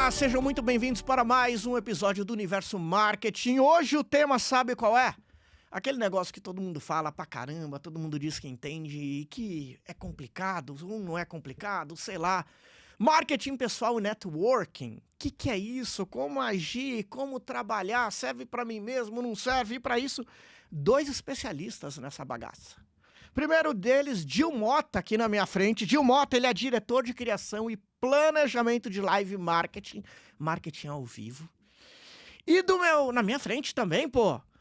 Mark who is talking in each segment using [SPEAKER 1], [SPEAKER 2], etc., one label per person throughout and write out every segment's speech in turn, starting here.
[SPEAKER 1] Olá, sejam muito bem-vindos para mais um episódio do Universo Marketing. Hoje o tema, sabe qual é? Aquele negócio que todo mundo fala pra caramba, todo mundo diz que entende e que é complicado, ou não é complicado, sei lá. Marketing pessoal e networking. O que é isso? Como agir? Como trabalhar? Serve pra mim mesmo? Não serve? E pra isso, dois especialistas nessa bagaça. Primeiro deles, Gil Mota, aqui na minha frente. Gil Mota, ele é diretor de criação e planejamento de live marketing, marketing ao vivo. E na minha frente também,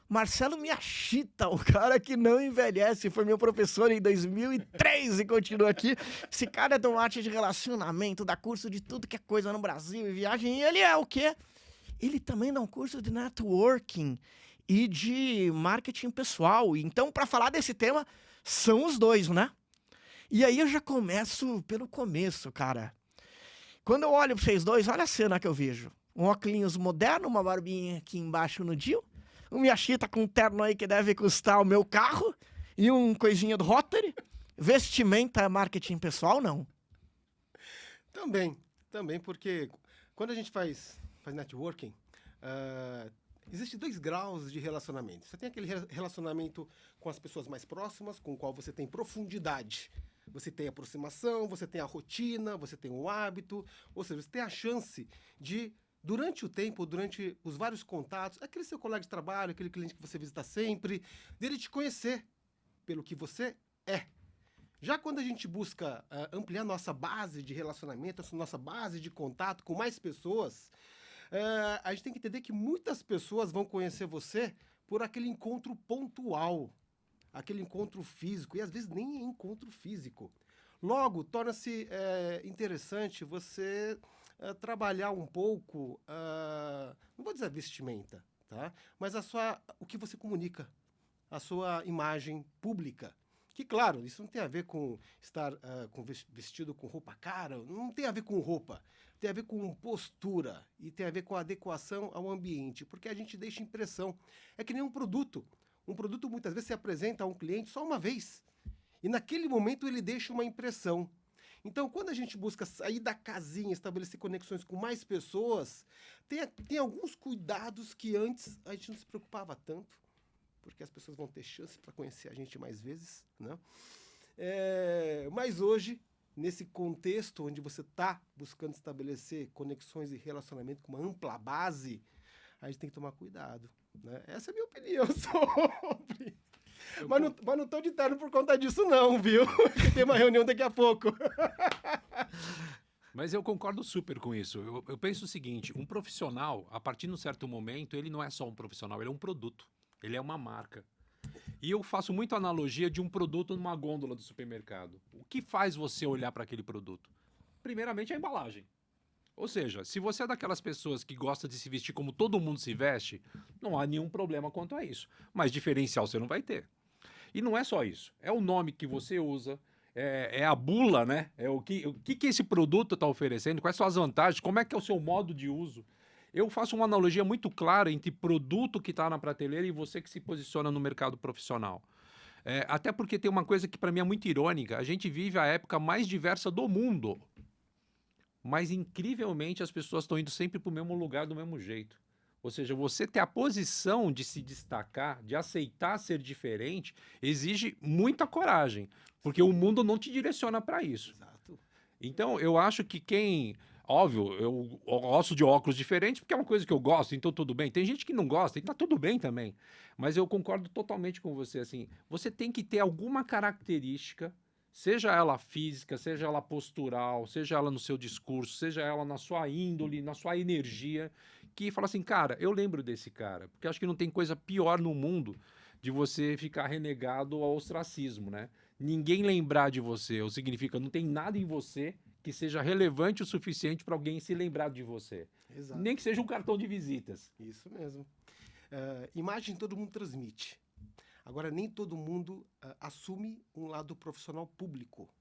[SPEAKER 1] Marcelo Miyashita, o cara que não envelhece, foi meu professor em 2003 e continua aqui. Esse cara é do arte de relacionamento, dá curso de tudo que é coisa no Brasil e viagem. E ele é o quê? Ele também dá um curso de networking e de marketing pessoal. Então, para falar desse tema, são os dois, né? E aí eu já começo pelo começo, cara. Quando eu olho pra vocês dois, olha a cena que eu vejo. Um óculos moderno, uma barbinha aqui embaixo no Dio, um Miyashita com um terno aí que deve custar o meu carro, e um coisinha do Rotary. Vestimenta é marketing pessoal, não?
[SPEAKER 2] Também, porque quando a gente faz networking, existem 2 graus de relacionamento. Você tem aquele relacionamento com as pessoas mais próximas, com o qual você tem profundidade. Você tem aproximação, você tem a rotina, você tem o hábito, ou seja, você tem a chance de, durante o tempo, durante os vários contatos, aquele seu colega de trabalho, aquele cliente que você visita sempre, dele te conhecer pelo que você é. Já quando a gente busca ampliar nossa base de relacionamento, nossa base de contato com mais pessoas, a gente tem que entender que muitas pessoas vão conhecer você por aquele encontro pontual, aquele encontro físico, e às vezes nem é encontro físico. Logo, torna-se interessante você trabalhar um pouco, não vou dizer a vestimenta, tá? Mas o que você comunica, a sua imagem pública. Que, claro, isso não tem a ver com estar vestido com roupa cara, não tem a ver com roupa, tem a ver com postura e tem a ver com adequação ao ambiente, porque a gente deixa impressão. É que nem um produto. Um produto muitas vezes se apresenta a um cliente só uma vez e naquele momento ele deixa uma impressão. Então, quando a gente busca sair da casinha, estabelecer conexões com mais pessoas, tem alguns cuidados que antes a gente não se preocupava tanto, porque as pessoas vão ter chance para conhecer a gente mais vezes, né? Mas hoje, nesse contexto onde você está buscando estabelecer conexões e relacionamento com uma ampla base, a gente tem que tomar cuidado, né? Essa é a minha opinião sobre. Mas não estou de terno por conta disso não, viu? Porque tem uma reunião daqui a pouco.
[SPEAKER 3] Mas eu concordo super com isso. Eu penso o seguinte, um profissional, a partir de um certo momento, ele não é só um profissional, ele é um produto. Ele é uma marca. E eu faço muito analogia de um produto numa gôndola do supermercado. O que faz você olhar para aquele produto? Primeiramente, a embalagem. Ou seja, se você é daquelas pessoas que gosta de se vestir como todo mundo se veste, não há nenhum problema quanto a isso. Mas diferencial você não vai ter. E não é só isso. É o nome que você usa, é a bula, né? É o que esse produto está oferecendo, quais são as vantagens, como é que é o seu modo de uso. Eu faço uma analogia muito clara entre produto que está na prateleira e você que se posiciona no mercado profissional. Até porque tem uma coisa que para mim é muito irônica. A gente vive a época mais diversa do mundo. Mas, incrivelmente, as pessoas estão indo sempre para o mesmo lugar, do mesmo jeito. Ou seja, você ter a posição de se destacar, de aceitar ser diferente, exige muita coragem. Porque o mundo não te direciona para isso.
[SPEAKER 2] Exato.
[SPEAKER 3] Então, eu acho que Óbvio, eu gosto de óculos diferentes porque é uma coisa que eu gosto, então tudo bem. Tem gente que não gosta e tá tudo bem também. Mas eu concordo totalmente com você, assim. Você tem que ter alguma característica, seja ela física, seja ela postural, seja ela no seu discurso, seja ela na sua índole, na sua energia, que fala assim, cara, eu lembro desse cara. Porque acho que não tem coisa pior no mundo de você ficar renegado ao ostracismo, né? Ninguém lembrar de você, ou significa, não tem nada em você que seja relevante o suficiente para alguém se lembrar de você.
[SPEAKER 2] Exato.
[SPEAKER 3] Nem que seja um cartão de visitas.
[SPEAKER 2] Isso mesmo. Imagem todo mundo transmite. Agora, nem todo mundo assume um lado profissional público.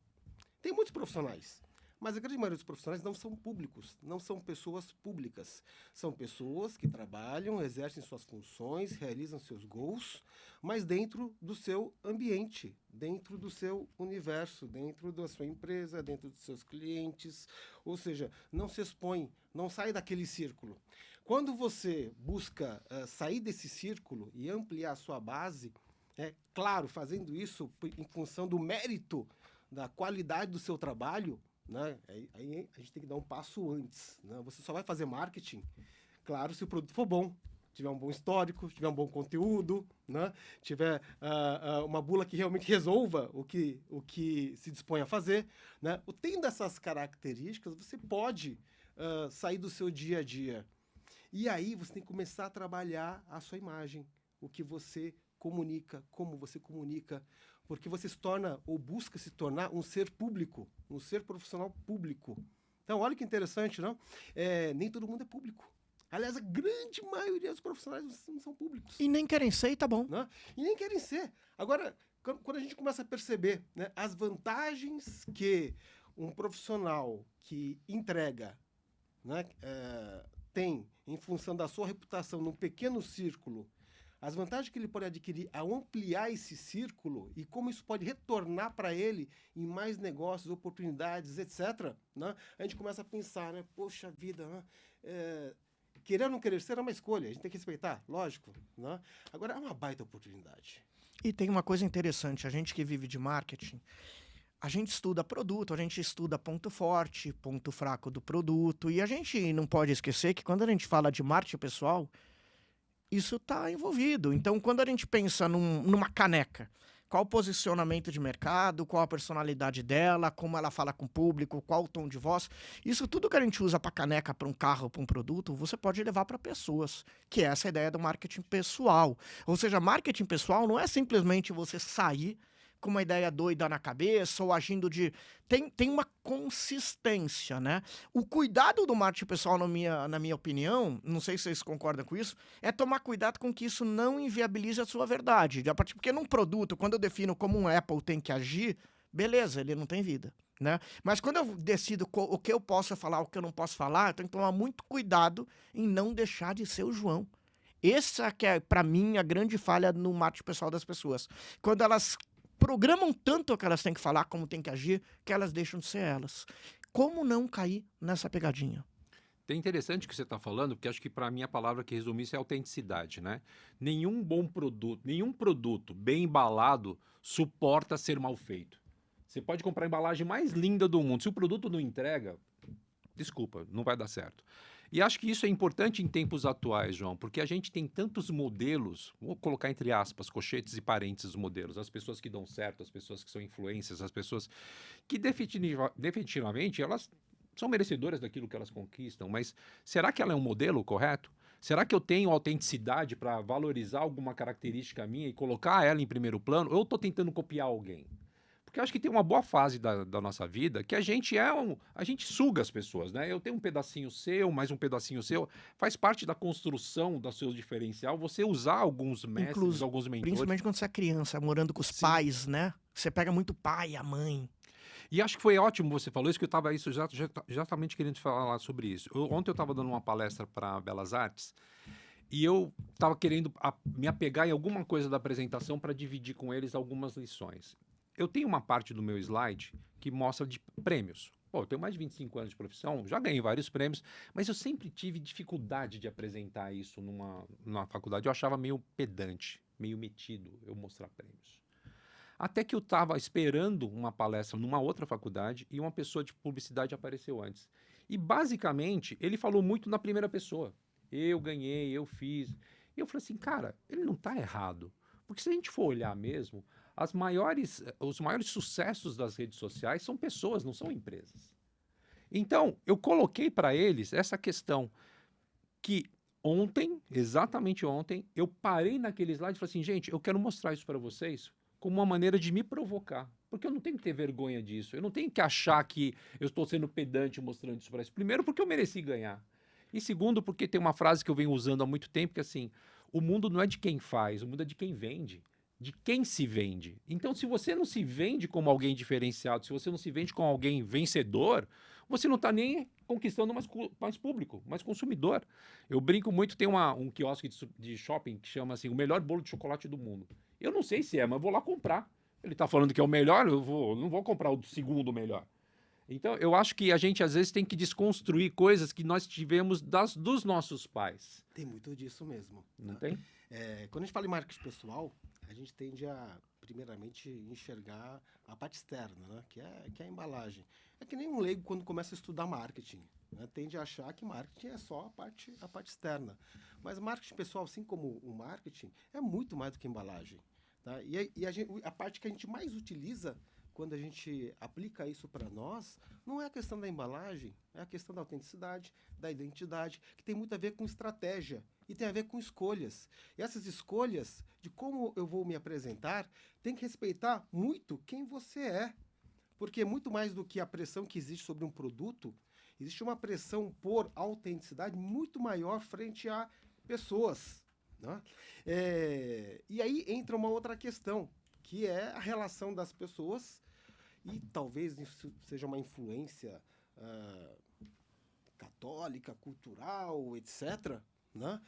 [SPEAKER 2] Tem muitos profissionais, Mas a grande maioria dos profissionais não são públicos, não são pessoas públicas. São pessoas que trabalham, exercem suas funções, realizam seus goals, mas dentro do seu ambiente, dentro do seu universo, dentro da sua empresa, dentro dos seus clientes. Ou seja, não se expõe, não sai daquele círculo. Quando você busca sair desse círculo e ampliar a sua base, claro, fazendo isso em função do mérito, da qualidade do seu trabalho, né? Aí a gente tem que dar um passo antes, né? Você só vai fazer marketing, claro, se o produto for bom, tiver um bom histórico, tiver um bom conteúdo, né? Tiver uma bula que realmente resolva o que se dispõe a fazer, né? Tendo essas características, você pode sair do seu dia a dia. E aí você tem que começar a trabalhar a sua imagem, o que você comunica, como você comunica, porque você se torna ou busca se tornar um ser público, um ser profissional público. Então, olha que interessante, não? Nem todo mundo é público. Aliás, a grande maioria dos profissionais não são públicos.
[SPEAKER 1] E nem querem ser e tá bom.
[SPEAKER 2] Né? E nem querem ser. Agora, quando a gente começa a perceber, né, as vantagens que um profissional que entrega, né, tem em função da sua reputação num pequeno círculo, as vantagens que ele pode adquirir ao ampliar esse círculo e como isso pode retornar para ele em mais negócios, oportunidades, etc., né? A gente começa a pensar, né? Poxa vida, né? Querer ou não querer ser é uma escolha, a gente tem que respeitar, lógico, né? Agora, é uma baita oportunidade.
[SPEAKER 1] E tem uma coisa interessante, a gente que vive de marketing, a gente estuda produto, a gente estuda ponto forte, ponto fraco do produto, e a gente não pode esquecer que quando a gente fala de marketing pessoal, isso está envolvido. Então, quando a gente pensa numa caneca, qual o posicionamento de mercado, qual a personalidade dela, como ela fala com o público, qual o tom de voz, isso tudo que a gente usa para caneca, para um carro, para um produto, você pode levar para pessoas, que é essa ideia do marketing pessoal. Ou seja, marketing pessoal não é simplesmente você sair com uma ideia doida na cabeça ou agindo de... Tem uma consistência, né? O cuidado do marketing pessoal, na minha opinião, não sei se vocês concordam com isso, é tomar cuidado com que isso não inviabilize a sua verdade. Porque num produto, quando eu defino como um Apple tem que agir, beleza, ele não tem vida, né? Mas quando eu decido o que eu posso falar, o que eu não posso falar, eu tenho que tomar muito cuidado em não deixar de ser o João. Essa que é, para mim, a grande falha no marketing pessoal das pessoas. Quando elas programam tanto o que elas têm que falar, como têm que agir, que elas deixam de ser elas. Como não cair nessa pegadinha?
[SPEAKER 3] É interessante o que você está falando, porque acho que para mim a palavra que resume isso é autenticidade, né? Nenhum produto bem embalado suporta ser mal feito. Você pode comprar a embalagem mais linda do mundo, se o produto não entrega, desculpa, não vai dar certo. E acho que isso é importante em tempos atuais, João, porque a gente tem tantos modelos, vou colocar entre aspas, cochetes e parênteses os modelos, as pessoas que dão certo, as pessoas que são influências, as pessoas que definitivamente elas são merecedoras daquilo que elas conquistam, mas será que ela é um modelo correto? Será que eu tenho autenticidade para valorizar alguma característica minha e colocar ela em primeiro plano? Ou eu estou tentando copiar alguém? Porque eu acho que tem uma boa fase da nossa vida que a gente suga as pessoas, né? Eu tenho um pedacinho seu, mais um pedacinho seu. Faz parte da construção do seu diferencial você usar alguns mestres, alguns mentores.
[SPEAKER 1] Principalmente quando você é criança, morando com os pais, né? Você pega muito pai, a mãe.
[SPEAKER 3] E acho que foi ótimo você falou isso, que eu estava exatamente querendo falar sobre isso. Ontem eu estava dando uma palestra para Belas Artes e eu estava querendo me apegar em alguma coisa da apresentação para dividir com eles algumas lições. Eu tenho uma parte do meu slide que mostra de prêmios. Pô, eu tenho mais de 25 anos de profissão, já ganhei vários prêmios, mas eu sempre tive dificuldade de apresentar isso numa faculdade. Eu achava meio pedante, meio metido eu mostrar prêmios. Até que eu estava esperando uma palestra numa outra faculdade e uma pessoa de publicidade apareceu antes. E, basicamente, ele falou muito na primeira pessoa. Eu ganhei, eu fiz. E eu falei assim, cara, ele não está errado. Porque se a gente for olhar mesmo, os maiores sucessos das redes sociais são pessoas, não são empresas. Então, eu coloquei para eles essa questão que ontem, exatamente ontem, eu parei naquele slide e falei assim, gente, eu quero mostrar isso para vocês como uma maneira de me provocar. Porque eu não tenho que ter vergonha disso. Eu não tenho que achar que eu estou sendo pedante mostrando isso para eles. Primeiro, porque eu mereci ganhar. E segundo, porque tem uma frase que eu venho usando há muito tempo, que é assim, o mundo não é de quem faz, o mundo é de quem vende. de quem se vende. Então, se você não se vende como alguém diferenciado, se você não se vende como alguém vencedor, você não está nem conquistando mais público, mais consumidor. Eu brinco muito, tem um quiosque de shopping que chama assim, o melhor bolo de chocolate do mundo. Eu não sei se é, mas eu vou lá comprar. Ele está falando que é o melhor, não vou comprar o segundo melhor. Então, eu acho que a gente, às vezes, tem que desconstruir coisas que nós tivemos dos nossos pais.
[SPEAKER 2] Tem muito disso mesmo.
[SPEAKER 3] Não
[SPEAKER 2] tá?
[SPEAKER 3] tem?
[SPEAKER 2] Quando a gente fala em marketing pessoal, a gente tende a, primeiramente, enxergar a parte externa, né? que é a embalagem. É que nem um leigo quando começa a estudar marketing. Né? Tende a achar que marketing é só a parte externa. Mas marketing pessoal, assim como o marketing, é muito mais do que embalagem. Tá? E a parte que a gente mais utiliza quando a gente aplica isso para nós, não é a questão da embalagem, é a questão da autenticidade, da identidade, que tem muito a ver com estratégia e tem a ver com escolhas. E essas escolhas de como eu vou me apresentar tem que respeitar muito quem você é. Porque muito mais do que a pressão que existe sobre um produto, existe uma pressão por autenticidade muito maior frente a pessoas. Né? E aí entra uma outra questão, que é a relação das pessoas, e talvez isso seja uma influência católica, cultural, etc., né?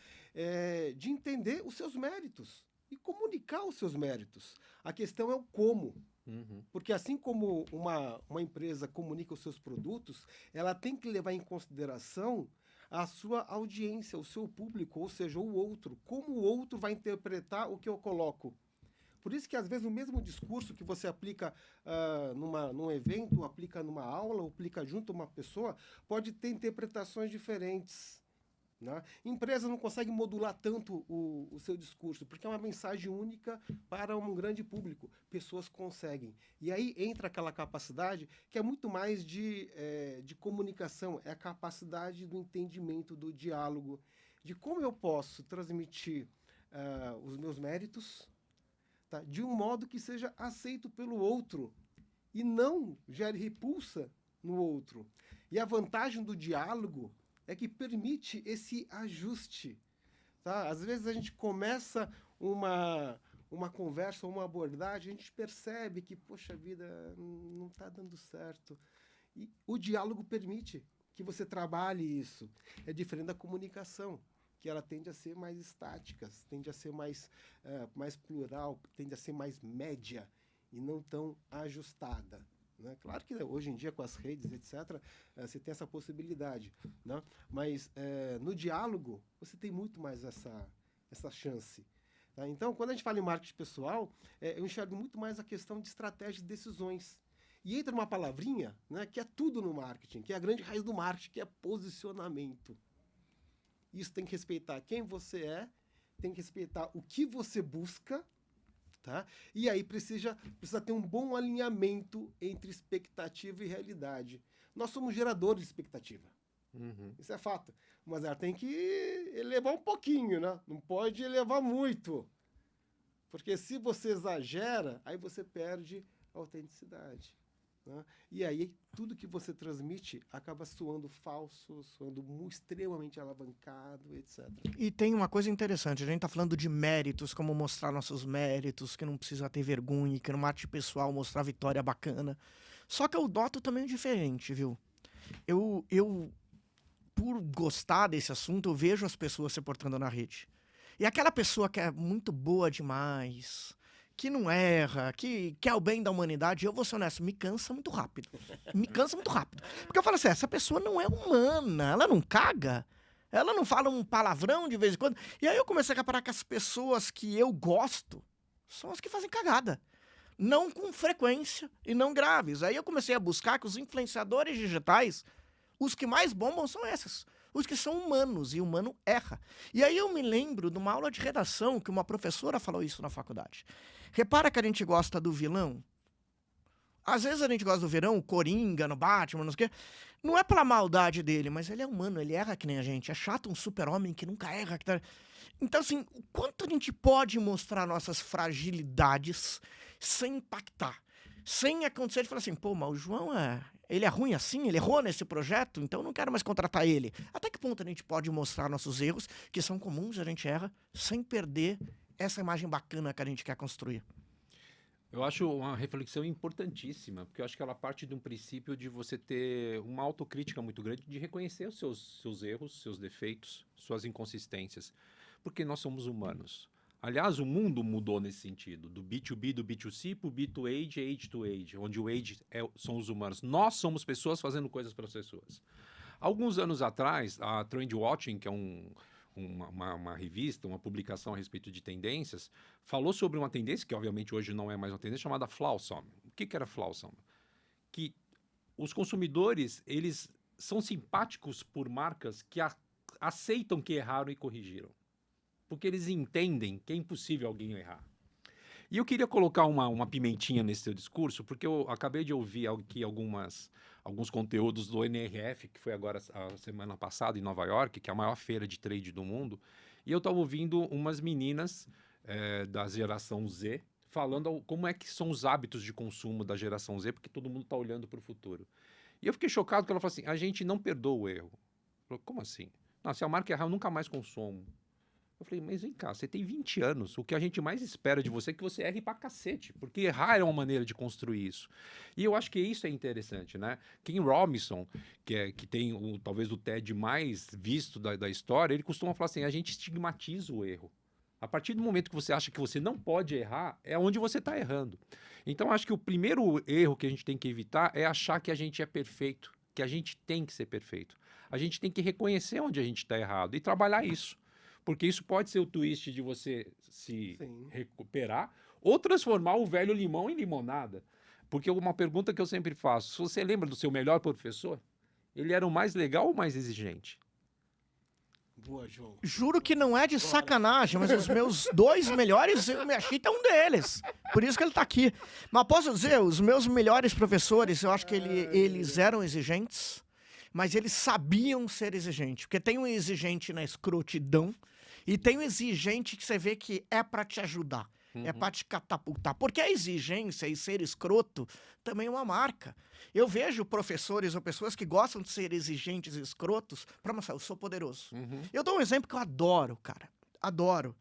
[SPEAKER 2] De entender os seus méritos e comunicar os seus méritos. A questão é o como.
[SPEAKER 3] Uhum.
[SPEAKER 2] Porque assim como uma empresa comunica os seus produtos, ela tem que levar em consideração a sua audiência, o seu público, ou seja, o outro. Como o outro vai interpretar o que eu coloco. Por isso que, às vezes, o mesmo discurso que você aplica num evento, aplica numa aula, ou aplica junto a uma pessoa, pode ter interpretações diferentes. Né? Empresa não consegue modular tanto o seu discurso, porque é uma mensagem única para um grande público. Pessoas conseguem. E aí entra aquela capacidade que é muito mais de comunicação, é a capacidade do entendimento, do diálogo, de como eu posso transmitir os meus méritos, tá? De um modo que seja aceito pelo outro e não gere repulsa no outro. E a vantagem do diálogo é que permite esse ajuste. Tá? Às vezes a gente começa uma conversa, uma abordagem, a gente percebe que, poxa vida, não está dando certo. E o diálogo permite que você trabalhe isso. É diferente da comunicação, que ela tende a ser mais estática, tende a ser mais plural, tende a ser mais média e não tão ajustada. Né? Claro que hoje em dia, com as redes, etc., você tem essa possibilidade. Né? Mas no diálogo, você tem muito mais essa chance. Tá? Então, quando a gente fala em marketing pessoal, eu enxergo muito mais a questão de estratégia e decisões. E entra uma palavrinha, né, que é tudo no marketing, que é a grande raiz do marketing, que é posicionamento. Isso tem que respeitar quem você é, tem que respeitar o que você busca, tá? E aí precisa ter um bom alinhamento entre expectativa e realidade. Nós somos geradores de expectativa.
[SPEAKER 3] Uhum.
[SPEAKER 2] Isso é fato. Mas ela tem que elevar um pouquinho, né? Não pode elevar muito. Porque se você exagera, aí você perde a autenticidade. Né? E aí tudo que você transmite acaba soando falso, soando extremamente alavancado, etc.
[SPEAKER 1] E tem uma coisa interessante, a gente tá falando de méritos, como mostrar nossos méritos, que não precisa ter vergonha, que no marketing pessoal mostrar vitória bacana. Só que eu noto também diferente, viu? Eu por gostar desse assunto, eu vejo as pessoas se portando na rede. E aquela pessoa que é muito boa demais, que não erra, que quer o bem da humanidade, eu vou ser honesto, me cansa muito rápido. Me cansa muito rápido. Porque eu falo assim, essa pessoa não é humana, ela não caga, ela não fala um palavrão de vez em quando. E aí eu comecei a reparar que as pessoas que eu gosto são as que fazem cagada. Não com frequência e não graves. Aí eu comecei a buscar que os influenciadores digitais, os que mais bombam são esses. Os que são humanos, e o humano erra. E aí eu me lembro de uma aula de redação que uma professora falou isso na faculdade. Repara que a gente gosta do vilão. Às vezes a gente gosta do vilão, o Coringa, no Batman, não sei o quê. Não é pela maldade dele, mas ele é humano, ele erra que nem a gente. É chato um super-homem que nunca erra. Então, assim, o quanto a gente pode mostrar nossas fragilidades sem impactar? Sem acontecer de falar assim, pô, mas o João ele é ruim assim, ele errou nesse projeto, então eu não quero mais contratar ele. Até que ponto a gente pode mostrar nossos erros, que são comuns, a gente erra, sem perder essa imagem bacana que a gente quer construir.
[SPEAKER 3] Eu acho uma reflexão importantíssima, porque eu acho que ela parte de um princípio de você ter uma autocrítica muito grande, de reconhecer os seus erros, seus defeitos, suas inconsistências, porque nós somos humanos. Aliás, o mundo mudou nesse sentido, do B2B, do B2C para o B2Age, Age to Age, onde o Age são os humanos. Nós somos pessoas fazendo coisas para as pessoas. Alguns anos atrás, a Trend Watching, que é uma revista, uma publicação a respeito de tendências, falou sobre uma tendência, que obviamente hoje não é mais uma tendência, chamada Flawsome. O que era Flawsome? Que os consumidores, eles são simpáticos por marcas que aceitam que erraram e corrigiram. Porque eles entendem que é impossível alguém errar. E eu queria colocar uma pimentinha nesse seu discurso, porque eu acabei de ouvir aqui alguns conteúdos do NRF, que foi agora a semana passada em Nova York, que é a maior feira de trade do mundo, e eu estava ouvindo umas meninas da geração Z falando como é que são os hábitos de consumo da geração Z, porque todo mundo está olhando para o futuro. E eu fiquei chocado porque ela falou assim, a gente não perdoa o erro. Eu falei, como assim? Não, se a marca errar, eu nunca mais consumo. Eu falei, mas vem cá, você tem 20 anos, o que a gente mais espera de você é que você erre pra cacete, porque errar é uma maneira de construir isso. E eu acho que isso é interessante, né? Ken Robinson, que tem talvez o TED mais visto da história, ele costuma falar assim, a gente estigmatiza o erro. A partir do momento que você acha que você não pode errar, é onde você está errando. Então, acho que o primeiro erro que a gente tem que evitar é achar que a gente é perfeito, que a gente tem que ser perfeito. A gente tem que reconhecer onde a gente está errado e trabalhar isso. Porque isso pode ser o twist de você se recuperar ou transformar o velho limão em limonada. Porque uma pergunta que eu sempre faço, se você lembra do seu melhor professor, ele era o mais legal ou o mais exigente?
[SPEAKER 2] Boa, João.
[SPEAKER 1] Juro que não é de sacanagem, mas os meus 2 melhores, o Miyashita é um deles. Por isso que ele tá aqui. Mas posso dizer, os meus melhores professores, eu acho que eles eram exigentes, mas eles sabiam ser exigentes. Porque tem um exigente na escrotidão, e tem um exigente que você vê que é pra te ajudar, é pra te catapultar. Porque a exigência e ser escroto também é uma marca. Eu vejo professores ou pessoas que gostam de ser exigentes e escrotos pra mostrar, eu sou poderoso. Eu dou um exemplo que eu adoro, cara. Adoro.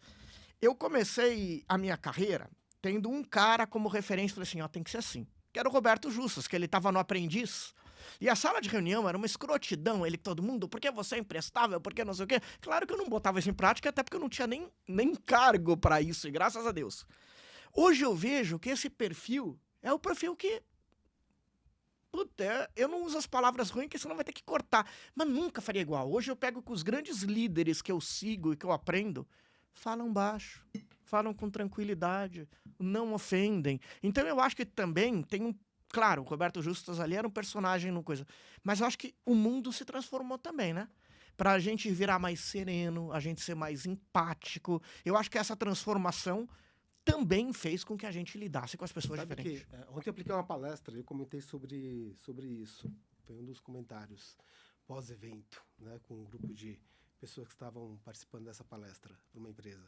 [SPEAKER 1] Eu comecei a minha carreira tendo um cara como referência, falei assim, ó, tem que ser assim. Que era o Roberto Justus, que ele tava no Aprendiz. E a sala de reunião era uma escrotidão, ele todo mundo, porque você é imprestável, porque não sei o quê. Claro que eu não botava isso em prática, até porque eu não tinha nem cargo pra isso, e graças a Deus. Hoje eu vejo que esse perfil é o perfil que... Puta, eu não uso as palavras ruins, porque senão vai ter que cortar. Mas nunca faria igual. Hoje eu pego que os grandes líderes que eu sigo e que eu aprendo, falam baixo, falam com tranquilidade, não ofendem. Então eu acho que também tem um... Claro, o Roberto Justus ali era um personagem no coisa. Mas eu acho que o mundo se transformou também, né? Pra gente virar mais sereno, a gente ser mais empático. Eu acho que essa transformação também fez com que a gente lidasse com as pessoas diferentes.
[SPEAKER 2] Ontem eu apliquei uma palestra e eu comentei sobre isso. Foi um dos comentários pós-evento, né? Com um grupo de pessoas que estavam participando dessa palestra numa empresa.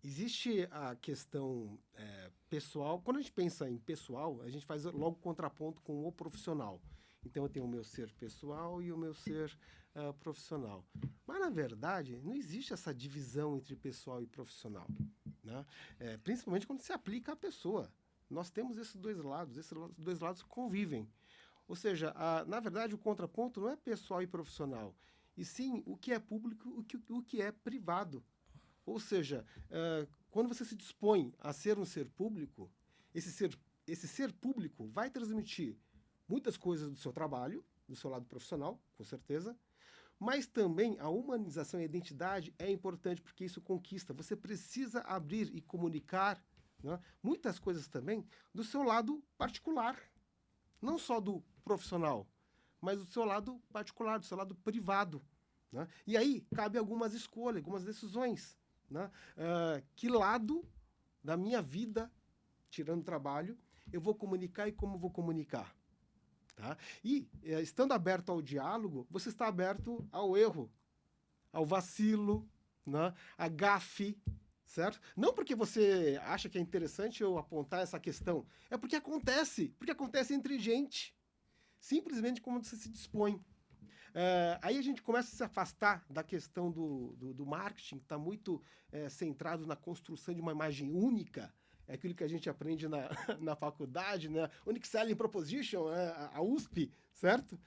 [SPEAKER 2] Existe a questão pessoal. Quando a gente pensa em pessoal, a gente faz logo contraponto com o profissional. Então, eu tenho o meu ser pessoal e o meu ser profissional. Mas, na verdade, não existe essa divisão entre pessoal e profissional, né? Principalmente quando se aplica à pessoa. Nós temos esses dois lados convivem. Ou seja, na verdade, o contraponto não é pessoal e profissional, e sim o que é público e o que é privado. Ou seja, quando você se dispõe a ser um ser público, esse ser público vai transmitir muitas coisas do seu trabalho, do seu lado profissional, com certeza, mas também a humanização e a identidade é importante, porque isso conquista. Você precisa abrir e comunicar, né, muitas coisas também do seu lado particular, não só do profissional, mas do seu lado particular, do seu lado privado, né? E aí cabe algumas escolhas, algumas decisões. Né? Que lado da minha vida, tirando trabalho, eu vou comunicar e como vou comunicar, tá? E estando aberto ao diálogo, você está aberto ao erro, ao vacilo, né? A gafe, certo? Não porque você acha que é interessante eu apontar essa questão, é porque acontece entre gente, simplesmente como você se dispõe. Aí a gente começa a se afastar da questão do marketing, que está muito centrado na construção de uma imagem única. É aquilo que a gente aprende na faculdade, né? Unique Selling Proposition, a USP, certo?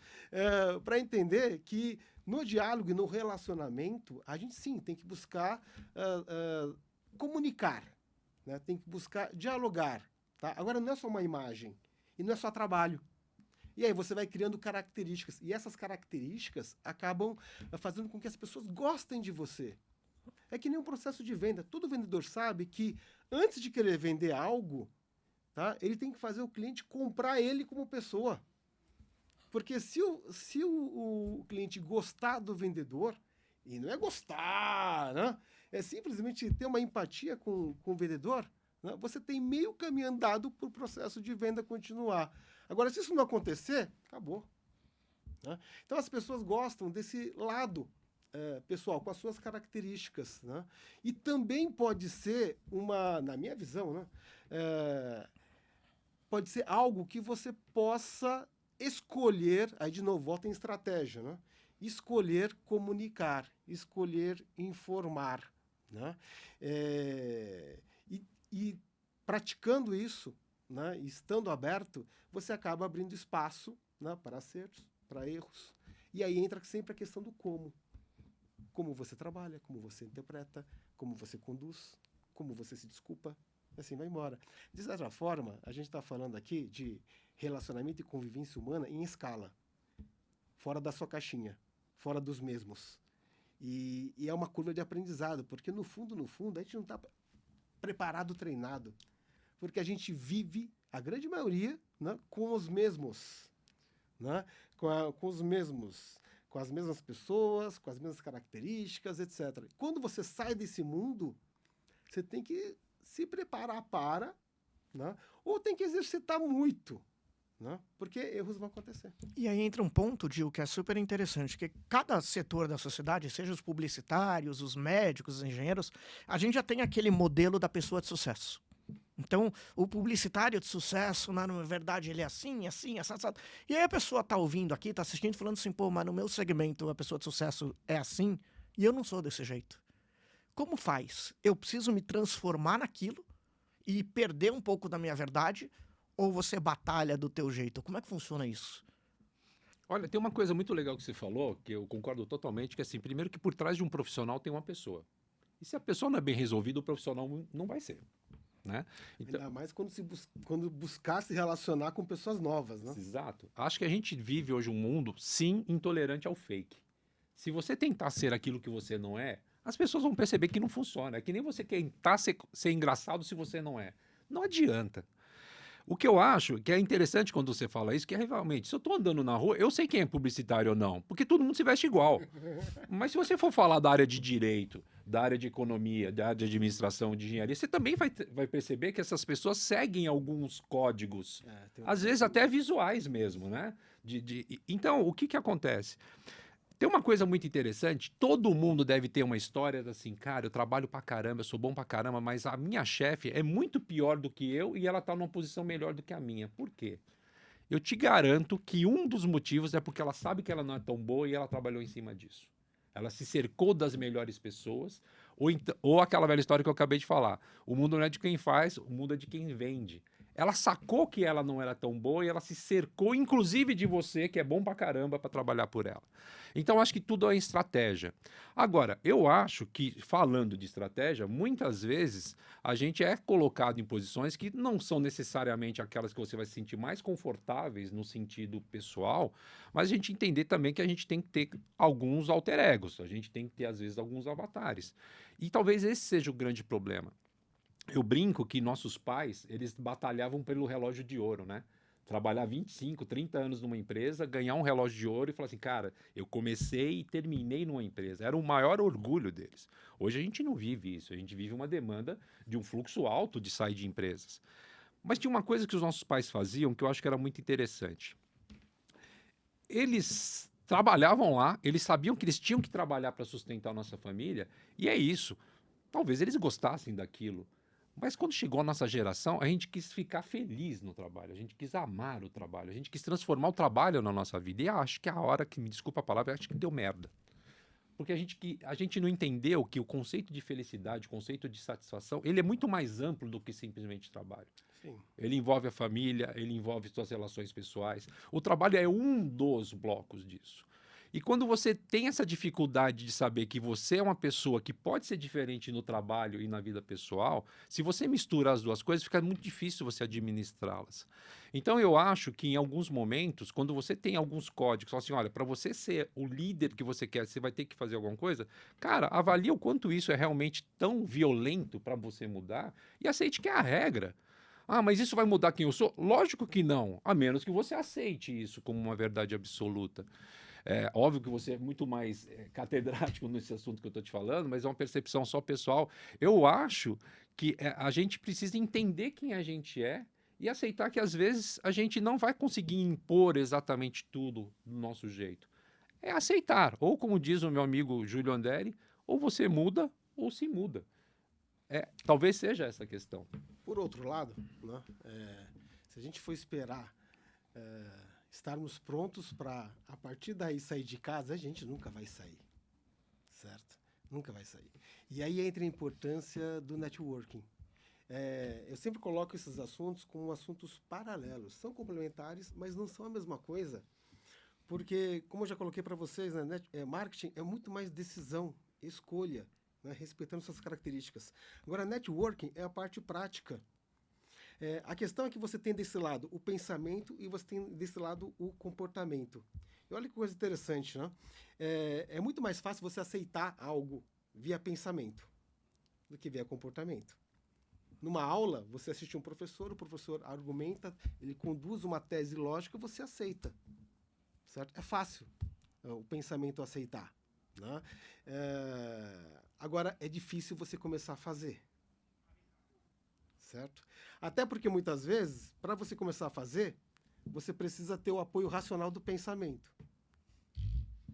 [SPEAKER 2] Para entender que no diálogo e no relacionamento, a gente sim tem que buscar comunicar, né? Tem que buscar dialogar. Tá? Agora, não é só uma imagem e não é só trabalho. E aí você vai criando características. E essas características acabam fazendo com que as pessoas gostem de você. É que nem um processo de venda. Todo vendedor sabe que antes de querer vender algo, tá, ele tem que fazer o cliente comprar ele como pessoa. Porque se o cliente gostar do vendedor, e não é gostar, né? É simplesmente ter uma empatia com o vendedor, né? Você tem meio caminho andado para o processo de venda continuar. Agora, se isso não acontecer, acabou. Né? Então, as pessoas gostam desse lado pessoal, com as suas características. Né? E também pode ser na minha visão, né? Pode ser algo que você possa escolher, aí de novo, volta em estratégia, né? Escolher comunicar, escolher informar. Né? E praticando isso, né, estando aberto, você acaba abrindo espaço, né, para acertos, para erros. E aí entra sempre a questão do como. Como você trabalha, como você interpreta, como você conduz, como você se desculpa, e assim vai embora. De certa forma, a gente está falando aqui de relacionamento e convivência humana em escala, fora da sua caixinha, fora dos mesmos. E é uma curva de aprendizado, porque no fundo, a gente não está preparado, treinado. Porque a gente vive, a grande maioria, né, com os mesmos, né, com os mesmos, com as mesmas pessoas, com as mesmas características, etc. Quando você sai desse mundo, você tem que se preparar para, né, ou tem que exercitar muito, né, porque erros vão acontecer.
[SPEAKER 1] E aí entra um ponto, Gil, que é super interessante, que cada setor da sociedade, seja os publicitários, os médicos, os engenheiros, a gente já tem aquele modelo da pessoa de sucesso. Então, o publicitário de sucesso, na verdade, ele é assim, assado. E aí a pessoa tá ouvindo aqui, tá assistindo, falando assim, pô, mas no meu segmento a pessoa de sucesso é assim, e eu não sou desse jeito. Como faz? Eu preciso me transformar naquilo e perder um pouco da minha verdade, ou você batalha do teu jeito? Como é que funciona isso?
[SPEAKER 3] Olha, tem uma coisa muito legal que você falou, que eu concordo totalmente, que assim, primeiro que por trás de um profissional tem uma pessoa. E se a pessoa não é bem resolvida, o profissional não vai ser. Né?
[SPEAKER 2] Então, ainda mais quando buscar se relacionar com pessoas novas, né?
[SPEAKER 3] Exato. Acho que a gente vive hoje um mundo, sim, intolerante ao fake. Se você tentar ser aquilo que você não é, as pessoas vão perceber que não funciona. É que nem você tentar ser engraçado se você não é. Não adianta. O que eu acho que é interessante quando você fala isso, que é realmente, se eu estou andando na rua, eu sei quem é publicitário ou não, porque todo mundo se veste igual. Mas se você for falar da área de direito, da área de economia, da área de administração, de engenharia, você também vai perceber que essas pessoas seguem alguns códigos, às vezes até visuais mesmo, né? Então, o que acontece? Tem uma coisa muito interessante, todo mundo deve ter uma história assim, cara, eu trabalho pra caramba, eu sou bom pra caramba, mas a minha chefe é muito pior do que eu e ela tá numa posição melhor do que a minha. Por quê? Eu te garanto que um dos motivos é porque ela sabe que ela não é tão boa e ela trabalhou em cima disso. Ela se cercou das melhores pessoas, ou aquela velha história que eu acabei de falar, o mundo não é de quem faz, o mundo é de quem vende. Ela sacou que ela não era tão boa e ela se cercou, inclusive, de você, que é bom pra caramba, pra trabalhar por ela. Então, acho que tudo é estratégia. Agora, eu acho que, falando de estratégia, muitas vezes a gente é colocado em posições que não são necessariamente aquelas que você vai se sentir mais confortáveis no sentido pessoal, mas a gente entender também que a gente tem que ter alguns alter egos, a gente tem que ter, às vezes, alguns avatares. E talvez esse seja o grande problema. Eu brinco que nossos pais, eles batalhavam pelo relógio de ouro, né? Trabalhar 25, 30 anos numa empresa, ganhar um relógio de ouro e falar assim, cara, eu comecei e terminei numa empresa. Era o maior orgulho deles. Hoje a gente não vive isso, a gente vive uma demanda de um fluxo alto de sair de empresas. Mas tinha uma coisa que os nossos pais faziam que eu acho que era muito interessante. Eles trabalhavam lá, eles sabiam que eles tinham que trabalhar para sustentar a nossa família, e é isso. Talvez eles gostassem daquilo, Mas quando chegou a nossa geração, a gente quis ficar feliz no trabalho, a gente quis amar o trabalho, a gente quis transformar o trabalho na nossa vida. E acho que a hora que, me desculpa a palavra, acho que deu merda. Porque a gente não entendeu que o conceito de felicidade, o conceito de satisfação, ele é muito mais amplo do que simplesmente trabalho.
[SPEAKER 2] Sim.
[SPEAKER 3] Ele envolve a família, ele envolve suas relações pessoais. O trabalho é um dos blocos disso. E quando você tem essa dificuldade de saber que você é uma pessoa que pode ser diferente no trabalho e na vida pessoal, se você mistura as duas coisas, fica muito difícil você administrá-las. Então eu acho que em alguns momentos, quando você tem alguns códigos, fala assim, olha, para você ser o líder que você quer, você vai ter que fazer alguma coisa, cara, avalie o quanto isso é realmente tão violento para você mudar e aceite que é a regra. Ah, mas isso vai mudar quem eu sou? Lógico que não, a menos que você aceite isso como uma verdade absoluta. É óbvio que você é muito mais catedrático nesse assunto que eu estou te falando, mas é uma percepção só pessoal. Eu acho que a gente precisa entender quem a gente é e aceitar que às vezes a gente não vai conseguir impor exatamente tudo do nosso jeito. É aceitar, ou como diz o meu amigo Júlio Anderi, ou você muda ou se muda. Talvez seja essa a questão.
[SPEAKER 2] Por outro lado, né, se a gente for esperar estarmos prontos para, a partir daí, sair de casa, a gente nunca vai sair, certo? Nunca vai sair. E aí entra a importância do networking. Eu sempre coloco esses assuntos como assuntos paralelos. São complementares, mas não são a mesma coisa, porque, como eu já coloquei para vocês, né, marketing é muito mais decisão, escolha, né, respeitando suas características. Agora, networking é a parte prática. A questão é que você tem desse lado o pensamento e você tem desse lado o comportamento. E olha que coisa interessante, né? É muito mais fácil você aceitar algo via pensamento do que via comportamento. Numa aula, você assiste um professor, o professor argumenta, ele conduz uma tese lógica, você aceita. Certo? É fácil o pensamento aceitar, né? Agora, é difícil você começar a fazer. Certo? Até porque, muitas vezes, para você começar a fazer, você precisa ter o apoio racional do pensamento,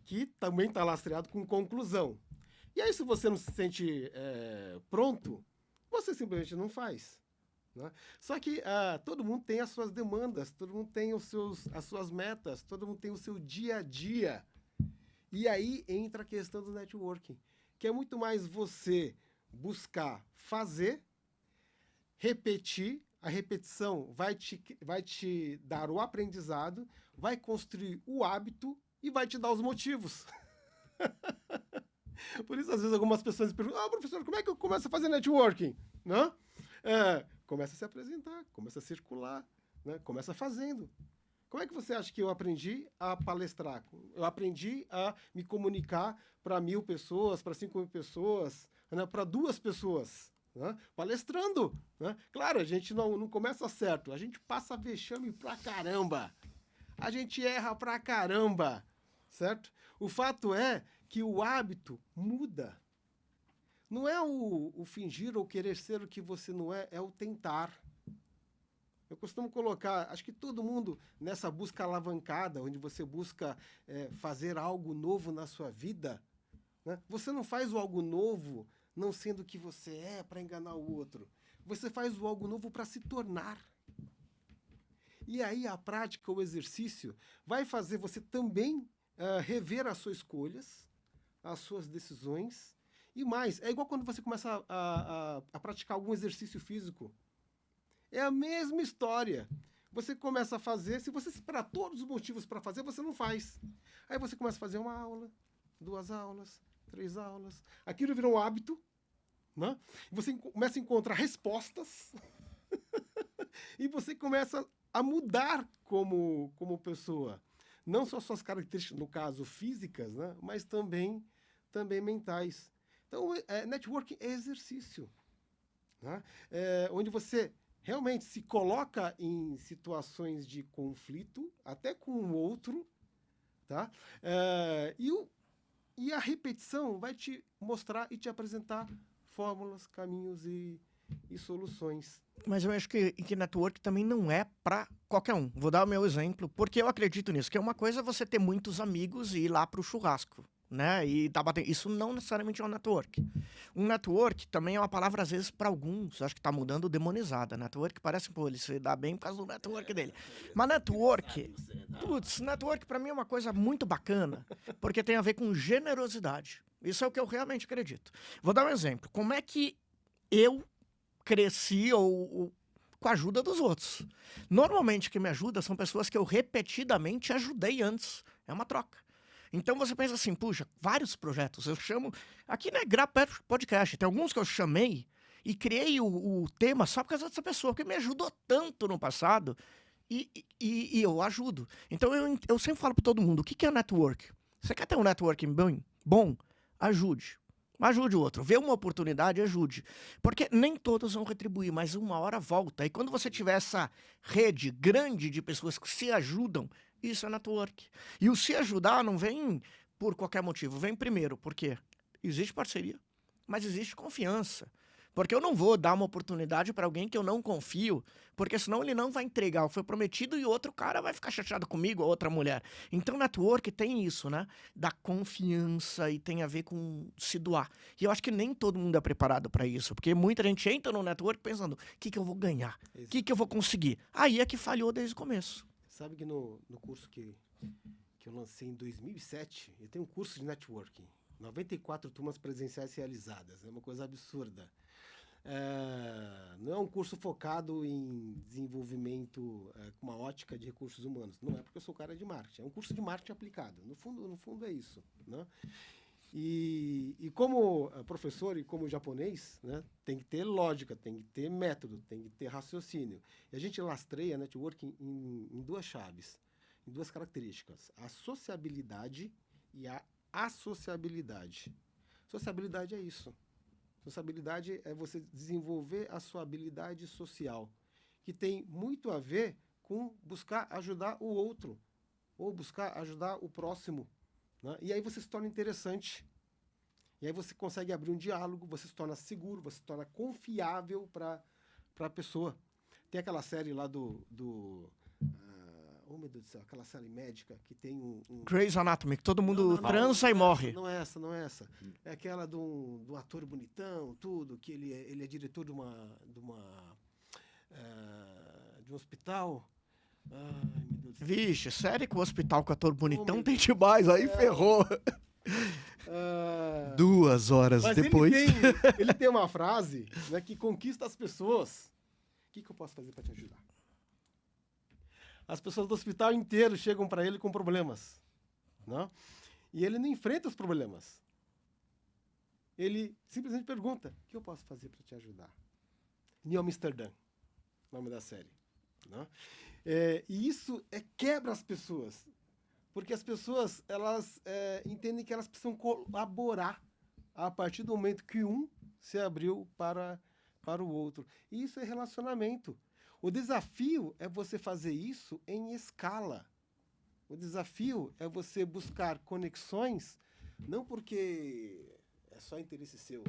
[SPEAKER 2] que também está lastreado com conclusão. E aí, se você não se sente pronto, você simplesmente não faz. Né? Só que todo mundo tem as suas demandas, todo mundo tem as suas metas, todo mundo tem o seu dia a dia. E aí entra a questão do networking, que é muito mais você buscar fazer, repetir, a repetição vai te dar o aprendizado, vai construir o hábito e vai te dar os motivos. Por isso, às vezes, algumas pessoas perguntam, professor, como é que eu começo a fazer networking? Né? Começa a se apresentar, começa a circular, né? Começa fazendo. Como é que você acha que eu aprendi a palestrar? Eu aprendi a me comunicar para 1.000 pessoas, para 5.000 pessoas, né? Para 2 pessoas. Né? Palestrando, né? Claro, a gente não começa certo, a gente passa vexame pra caramba, a gente erra pra caramba, certo? O fato é que o hábito muda. Não é o fingir ou querer ser o que você não é o tentar. Eu costumo colocar, acho que todo mundo nessa busca alavancada, onde você busca fazer algo novo na sua vida, né? Você não faz o algo novo não sendo o que você é para enganar o outro. Você faz o algo novo para se tornar. E aí a prática, o exercício, vai fazer você também rever as suas escolhas, as suas decisões. E mais, é igual quando você começa a praticar algum exercício físico. É a mesma história. Você começa a fazer, se você esperar todos os motivos para fazer, você não faz. Aí você começa a fazer uma aula, 2 aulas, 3 aulas. Aquilo virou um hábito, né? Você começa a encontrar respostas e você começa a mudar como pessoa. Não só suas características, no caso, físicas, né? Mas também mentais. Então, networking é exercício, né? Onde você realmente se coloca em situações de conflito, até com o outro, tá? E a repetição vai te mostrar e te apresentar fórmulas, caminhos e soluções.
[SPEAKER 1] Mas eu acho que network também não é para qualquer um. Vou dar o meu exemplo, porque eu acredito nisso, que é uma coisa você ter muitos amigos e ir lá pro churrasco. né? E tá batendo. Isso não necessariamente é um network. Um network também é uma palavra, às vezes, para alguns, acho que tá mudando, demonizada. Network parece, pô, ele se dá bem por causa do network dele. Mas network, putz, network para mim é uma coisa muito bacana, porque tem a ver com generosidade. Isso é o que eu realmente acredito. Vou dar um exemplo. Como é que eu cresci ou com a ajuda dos outros? Normalmente, quem me ajuda são pessoas que eu repetidamente ajudei antes. É uma troca. Então você pensa assim, puxa, vários projetos, eu chamo... Aqui não é Grapper Podcast, tem alguns que eu chamei e criei o tema só por causa dessa pessoa, porque me ajudou tanto no passado e eu ajudo. Então eu sempre falo para todo mundo, o que é network? Você quer ter um networking bom? Ajude. Ajude o outro. Vê uma oportunidade, ajude. Porque nem todos vão retribuir, mas uma hora volta. E quando você tiver essa rede grande de pessoas que se ajudam, isso é network. E o se ajudar não vem por qualquer motivo. Vem primeiro, porque existe parceria, mas existe confiança. Porque eu não vou dar uma oportunidade para alguém que eu não confio, porque senão ele não vai entregar o que foi prometido e outro cara vai ficar chateado comigo, ou outra mulher. Então, network tem isso, né? Da confiança e tem a ver com se doar. E eu acho que nem todo mundo é preparado para isso, porque muita gente entra no network pensando, o que eu vou ganhar? O que eu vou conseguir? Aí é que falhou desde o começo.
[SPEAKER 2] Sabe que no curso que eu lancei em 2007, eu tenho um curso de networking. 94 turmas presenciais realizadas. É uma coisa absurda. Não é um curso focado em desenvolvimento com uma ótica de recursos humanos. Não é porque eu sou cara de marketing. É um curso de marketing aplicado. No fundo é isso, né? E como professor e como japonês, né, tem que ter lógica, tem que ter método, tem que ter raciocínio. E a gente lastreia networking em duas chaves, em duas características: a sociabilidade e a associabilidade. Sociabilidade é isso. Sociabilidade é você desenvolver a sua habilidade social, que tem muito a ver com buscar ajudar o outro, ou buscar ajudar o próximo, né? E aí você se torna interessante. E aí você consegue abrir um diálogo, você se torna seguro, você se torna confiável para a pessoa. Tem aquela série lá oh, meu Deus do céu, aquela série médica que tem
[SPEAKER 1] Grey's Anatomy, que todo mundo transa e morre.
[SPEAKER 2] Não é essa. É aquela do ator bonitão, tudo, que ele é diretor de um hospital. Ai, meu Deus do céu.
[SPEAKER 1] Vixe, sério que o hospital com ator bonitão tem demais, aí ferrou. 2 horas
[SPEAKER 2] Mas
[SPEAKER 1] depois.
[SPEAKER 2] Ele tem uma frase, né, que conquista as pessoas. O que eu posso fazer para te ajudar? As pessoas do hospital inteiro chegam para ele com problemas, né? E ele não enfrenta os problemas. Ele simplesmente pergunta: o que eu posso fazer para te ajudar? New Amsterdã, nome da série, né? E isso quebra as pessoas, porque as pessoas elas entendem que elas precisam colaborar a partir do momento que um se abriu para o outro. E isso é relacionamento. O desafio é você fazer isso em escala. O desafio é você buscar conexões, não porque é só interesse seu,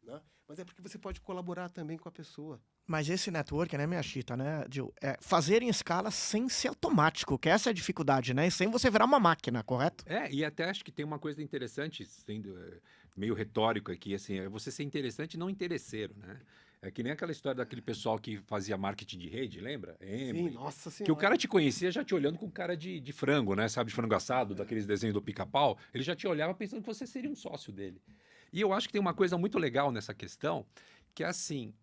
[SPEAKER 2] né? Mas é porque você pode colaborar também com a pessoa.
[SPEAKER 1] Mas esse network, né, minha chita, né, Gil? É fazer em escala sem ser automático, que essa é a dificuldade, né? E sem você virar uma máquina, correto?
[SPEAKER 3] E até acho que tem uma coisa interessante, sendo meio retórico aqui, assim, é você ser interessante e não interesseiro, né? É que nem aquela história daquele pessoal que fazia marketing de rede, lembra?
[SPEAKER 2] Sim, nossa senhora.
[SPEAKER 3] Que o cara te conhecia já te olhando com cara de frango, né? Sabe, de frango assado, daqueles desenhos do Pica-Pau. Ele já te olhava pensando que você seria um sócio dele. E eu acho que tem uma coisa muito legal nessa questão, que é assim,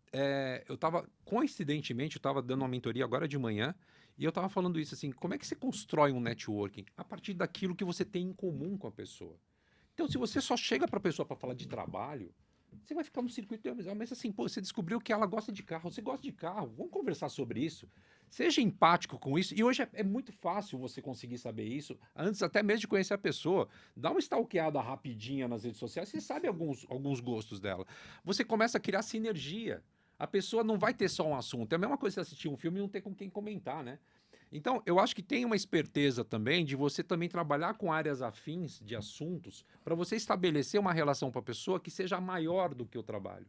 [SPEAKER 3] coincidentemente, eu estava dando uma mentoria agora de manhã, e eu estava falando isso assim, como é que você constrói um networking? A partir daquilo que você tem em comum com a pessoa. Então, se você só chega para a pessoa para falar de trabalho, você vai ficar no circuito de amizade. Mas assim, pô, você descobriu que ela gosta de carro, você gosta de carro, vamos conversar sobre isso. Seja empático com isso. E hoje é muito fácil você conseguir saber isso, antes até mesmo de conhecer a pessoa. Dá uma stalkeada rapidinha nas redes sociais, você sabe alguns gostos dela. Você começa a criar sinergia. A pessoa não vai ter só um assunto. É a mesma coisa você assistir um filme e não ter com quem comentar, né? Então, eu acho que tem uma esperteza também de você também trabalhar com áreas afins de assuntos para você estabelecer uma relação com a pessoa que seja maior do que o trabalho.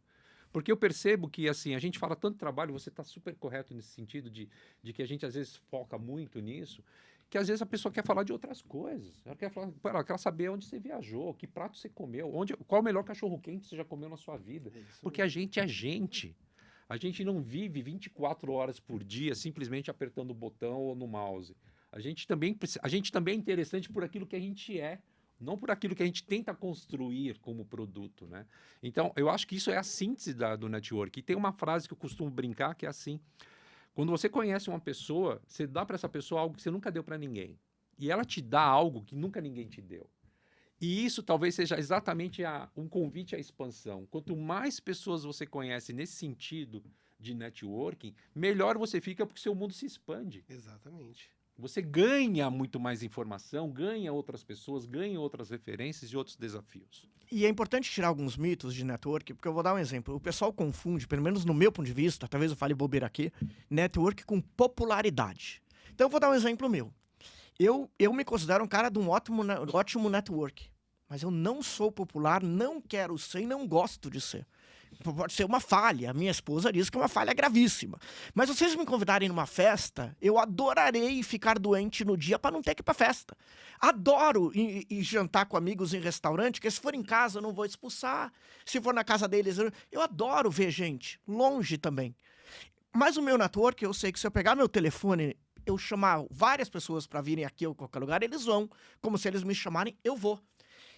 [SPEAKER 3] Porque eu percebo que, assim, a gente fala tanto trabalho, você está super correto nesse sentido de que a gente às vezes foca muito nisso, que às vezes a pessoa quer falar de outras coisas. Ela quer saber onde você viajou, que prato você comeu, qual o melhor cachorro-quente que você já comeu na sua vida. Porque a gente é gente. A gente não vive 24 horas por dia simplesmente apertando o botão ou no mouse. A gente também é interessante por aquilo que a gente é, não por aquilo que a gente tenta construir como produto, né? Então, eu acho que isso é a síntese do network. E tem uma frase que eu costumo brincar que é assim: quando você conhece uma pessoa, você dá para essa pessoa algo que você nunca deu para ninguém. E ela te dá algo que nunca ninguém te deu. E isso talvez seja exatamente um convite à expansão. Quanto mais pessoas você conhece nesse sentido de networking, melhor você fica porque seu mundo se expande.
[SPEAKER 2] Exatamente.
[SPEAKER 3] Você ganha muito mais informação, ganha outras pessoas, ganha outras referências e outros desafios.
[SPEAKER 1] E é importante tirar alguns mitos de network, porque eu vou dar um exemplo. O pessoal confunde, pelo menos no meu ponto de vista, talvez eu fale bobeira aqui, network com popularidade. Então eu vou dar um exemplo meu. Eu me considero um cara de um ótimo network, mas eu não sou popular, não quero ser e não gosto de ser. Pode ser uma falha. Minha esposa diz que é uma falha gravíssima. Mas vocês me convidarem numa festa, eu adorarei ficar doente no dia para não ter que ir pra festa. Adoro ir jantar com amigos em restaurante, porque se for em casa eu não vou expulsar. Se for na casa deles, eu adoro ver gente. Longe também. Mas o meu network, eu sei que se eu pegar meu telefone, eu chamar várias pessoas para virem aqui ou qualquer lugar, eles vão. Como se eles me chamarem, eu vou.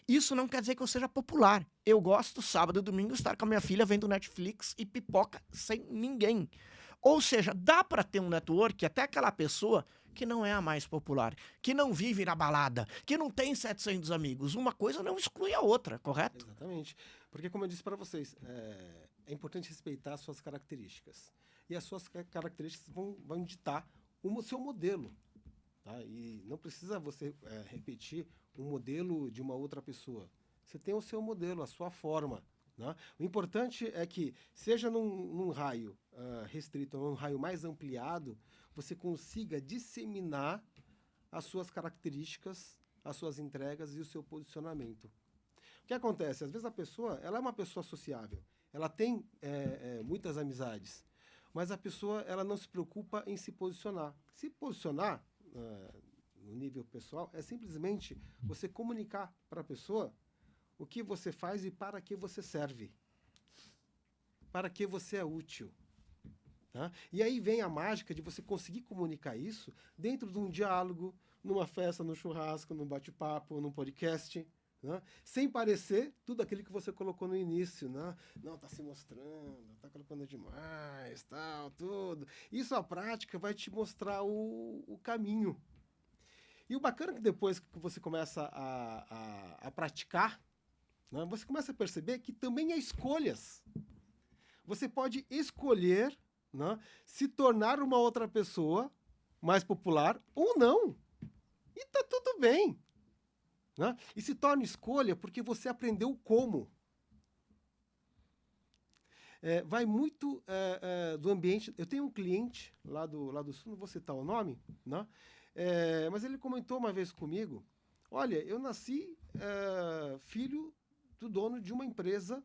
[SPEAKER 1] Isso não quer dizer que eu seja popular. Eu gosto, sábado e domingo, estar com a minha filha vendo Netflix e pipoca sem ninguém. Ou seja, dá para ter um network até aquela pessoa que não é a mais popular, que não vive na balada, que não tem 700 amigos. Uma coisa não exclui a outra, correto?
[SPEAKER 2] Exatamente. Porque, como eu disse para vocês, é importante respeitar as suas características. E as suas características vão ditar o seu modelo. Tá? E não precisa você repetir um modelo de uma outra pessoa. Você tem o seu modelo, a sua forma. Né? O importante é que, seja num raio restrito ou num raio mais ampliado, você consiga disseminar as suas características, as suas entregas e o seu posicionamento. O que acontece? Às vezes a pessoa ela é uma pessoa sociável, ela tem muitas amizades, mas a pessoa ela não se preocupa em se posicionar. Se posicionar no nível pessoal é simplesmente você comunicar para a pessoa o que você faz e para que você serve, para que você é útil. Tá? E aí vem a mágica de você conseguir comunicar isso dentro de um diálogo, numa festa, num churrasco, num bate-papo, num podcast, né? Sem parecer tudo aquilo que você colocou no início, né? Não, está se mostrando, está colocando demais, tal, tudo. Isso, a prática, vai te mostrar o caminho. E o bacana é que depois que você começa a praticar, né, você começa a perceber que também há escolhas. Você pode escolher, né, se tornar uma outra pessoa mais popular ou não. E tá tudo bem. Né? E se torna escolha porque você aprendeu como. Vai muito do ambiente. Eu tenho um cliente lá do Sul, não vou citar o nome, né? Mas ele comentou uma vez comigo: olha, eu nasci filho do dono de uma empresa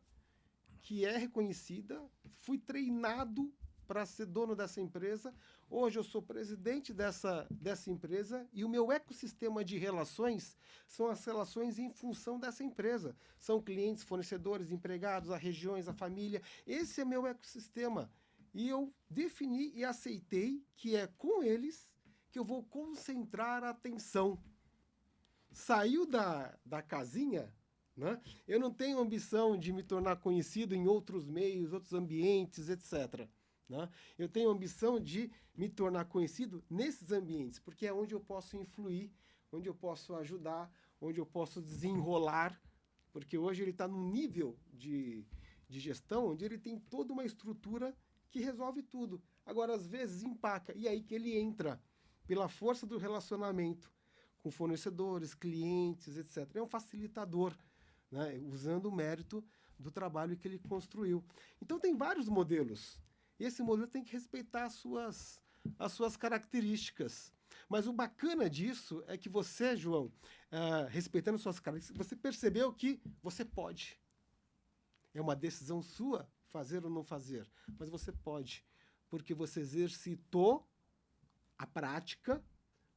[SPEAKER 2] que é reconhecida, fui treinado para ser dono dessa empresa, hoje eu sou presidente dessa empresa e o meu ecossistema de relações são as relações em função dessa empresa. São clientes, fornecedores, empregados, as regiões, a família. Esse é meu ecossistema. E eu defini e aceitei que é com eles que eu vou concentrar a atenção. Saiu da casinha, né? Eu não tenho ambição de me tornar conhecido em outros meios, outros ambientes, etc. Né? Eu tenho ambição de me tornar conhecido nesses ambientes, porque é onde eu posso influir, onde eu posso ajudar, onde eu posso desenrolar, porque hoje ele está num nível de gestão onde ele tem toda uma estrutura que resolve tudo. Agora, às vezes, empaca, e aí que ele entra, pela força do relacionamento com fornecedores, clientes, etc. É um facilitador, né? Usando o mérito do trabalho que ele construiu. Então, tem vários modelos. E esse modelo tem que respeitar as suas características. Mas o bacana disso é que você, João, respeitando suas características, você percebeu que você pode. É uma decisão sua fazer ou não fazer. Mas você pode, porque você exercitou a prática,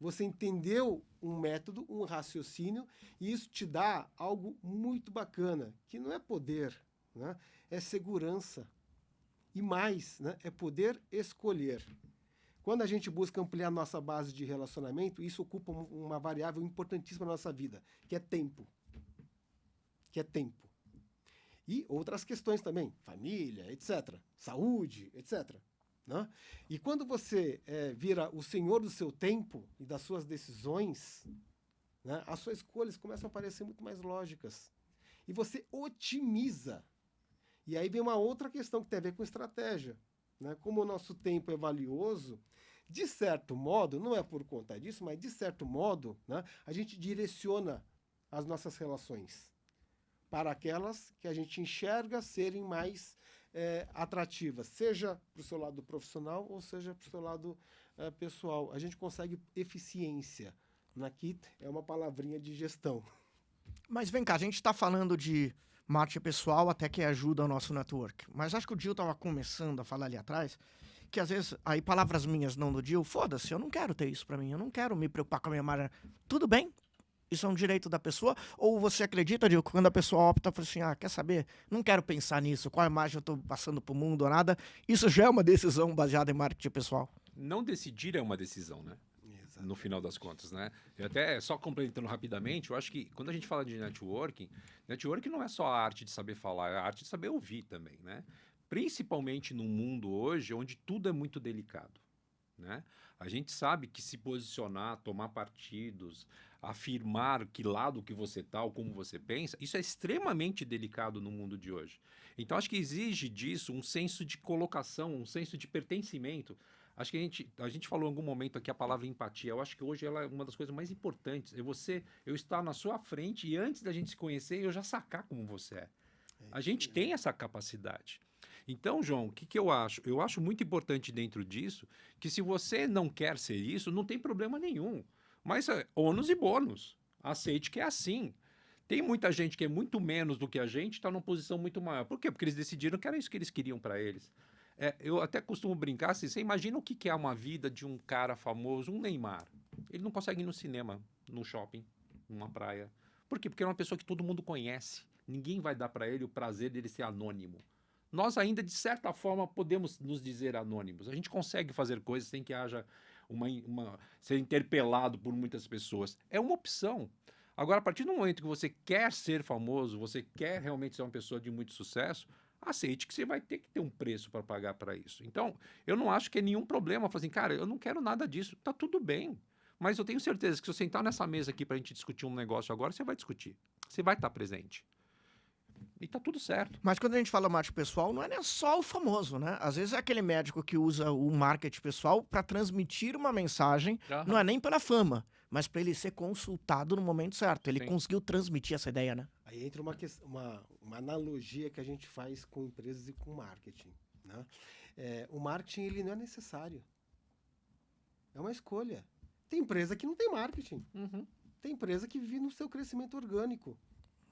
[SPEAKER 2] Você entendeu um método, um raciocínio, e isso te dá algo muito bacana, que não é poder, né? É segurança. E mais, né? É poder escolher. Quando a gente busca ampliar nossa base de relacionamento, isso ocupa uma variável importantíssima na nossa vida, que é tempo. Que é tempo. E outras questões também, família, etc. Saúde, etc. Né? E quando você vira o senhor do seu tempo e das suas decisões, né, as suas escolhas começam a parecer muito mais lógicas. E você otimiza. E aí vem uma outra questão que tem a ver com estratégia. Né? Como o nosso tempo é valioso, de certo modo, não é por conta disso, mas de certo modo, né, a gente direciona as nossas relações para aquelas que a gente enxerga serem mais atrativas, seja para o seu lado profissional ou seja para o seu lado pessoal. A gente consegue eficiência. Aqui é uma palavrinha de gestão.
[SPEAKER 1] Mas vem cá, a gente está falando de marketing pessoal até que ajuda o nosso network. Mas acho que o Gil estava começando a falar ali atrás que às vezes, aí palavras minhas não do Gil, foda-se, eu não quero ter isso para mim, eu não quero me preocupar com a minha marca. Tudo bem, isso é um direito da pessoa? Ou você acredita, Gil, que quando a pessoa opta, fala assim, quer saber? Não quero pensar nisso, qual imagem eu estou passando pro mundo ou nada. Isso já é uma decisão baseada em marketing pessoal.
[SPEAKER 3] Não decidir é uma decisão, né? No final das contas, né? Eu até, só complementando rapidamente, eu acho que quando a gente fala de networking não é só a arte de saber falar, é a arte de saber ouvir também, né? Principalmente num mundo hoje onde tudo é muito delicado, né? A gente sabe que se posicionar, tomar partidos, afirmar que lado que você está ou como você pensa, isso é extremamente delicado no mundo de hoje. Então, acho que exige disso um senso de colocação, um senso de pertencimento. Acho que a gente falou em algum momento aqui a palavra empatia. Eu acho que hoje ela é uma das coisas mais importantes. Eu estar na sua frente e antes da gente se conhecer, eu já sacar como você é. A gente tem essa capacidade. Então, João, o que eu acho? Eu acho muito importante dentro disso que se você não quer ser isso, não tem problema nenhum. Mas ônus e bônus. Aceite que é assim. Tem muita gente que é muito menos do que a gente, está numa posição muito maior. Por quê? Porque eles decidiram que era isso que eles queriam para eles. Eu até costumo brincar assim, você imagina o que é uma vida de um cara famoso, um Neymar. Ele não consegue ir no cinema, no shopping, numa praia. Por quê? Porque é uma pessoa que todo mundo conhece. Ninguém vai dar para ele o prazer dele ser anônimo. Nós ainda, de certa forma, podemos nos dizer anônimos. A gente consegue fazer coisas sem que haja ser interpelado por muitas pessoas. É uma opção. Agora, a partir do momento que você quer ser famoso, você quer realmente ser uma pessoa de muito sucesso, aceite que você vai ter que ter um preço para pagar para isso. Então, eu não acho que é nenhum problema falar assim, cara, eu não quero nada disso. Tá tudo bem. Mas eu tenho certeza que se você sentar nessa mesa aqui para a gente discutir um negócio agora, você vai discutir. Você vai estar presente. E tá tudo certo.
[SPEAKER 1] Mas quando a gente fala marketing pessoal, não é nem só o famoso, né? Às vezes é aquele médico que usa o marketing pessoal para transmitir uma mensagem, não é nem pela fama, mas para ele ser consultado no momento certo. Ele conseguiu transmitir essa ideia, né?
[SPEAKER 2] Aí entra uma analogia que a gente faz com empresas e com marketing. Né? O marketing ele não é necessário. É uma escolha. Tem empresa que não tem marketing.
[SPEAKER 3] Uhum.
[SPEAKER 2] Tem empresa que vive no seu crescimento orgânico.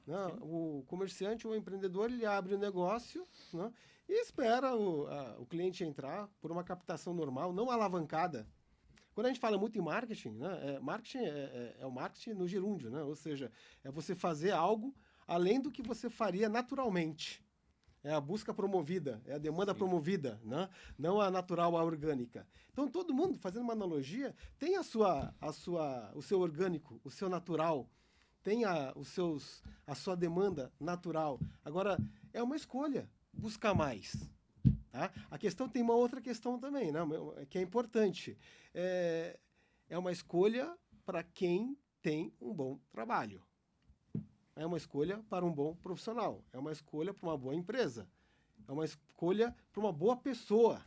[SPEAKER 2] Né? O comerciante ou o empreendedor ele abre o negócio, né? E espera o cliente entrar por uma captação normal, não alavancada. Quando a gente fala muito em marketing, né, marketing é o marketing no gerúndio, né? Ou seja, é você fazer algo além do que você faria naturalmente. É a busca promovida, é a demanda promovida, né? Não a natural, a orgânica. Então, todo mundo, fazendo uma analogia, tem o seu orgânico, o seu natural, tem a sua demanda natural. Agora, é uma escolha, buscar mais. Tá? A questão tem uma outra questão também, né? Que é importante. É uma escolha para quem tem um bom trabalho. É uma escolha para um bom profissional. É uma escolha para uma boa empresa. É uma escolha para uma boa pessoa.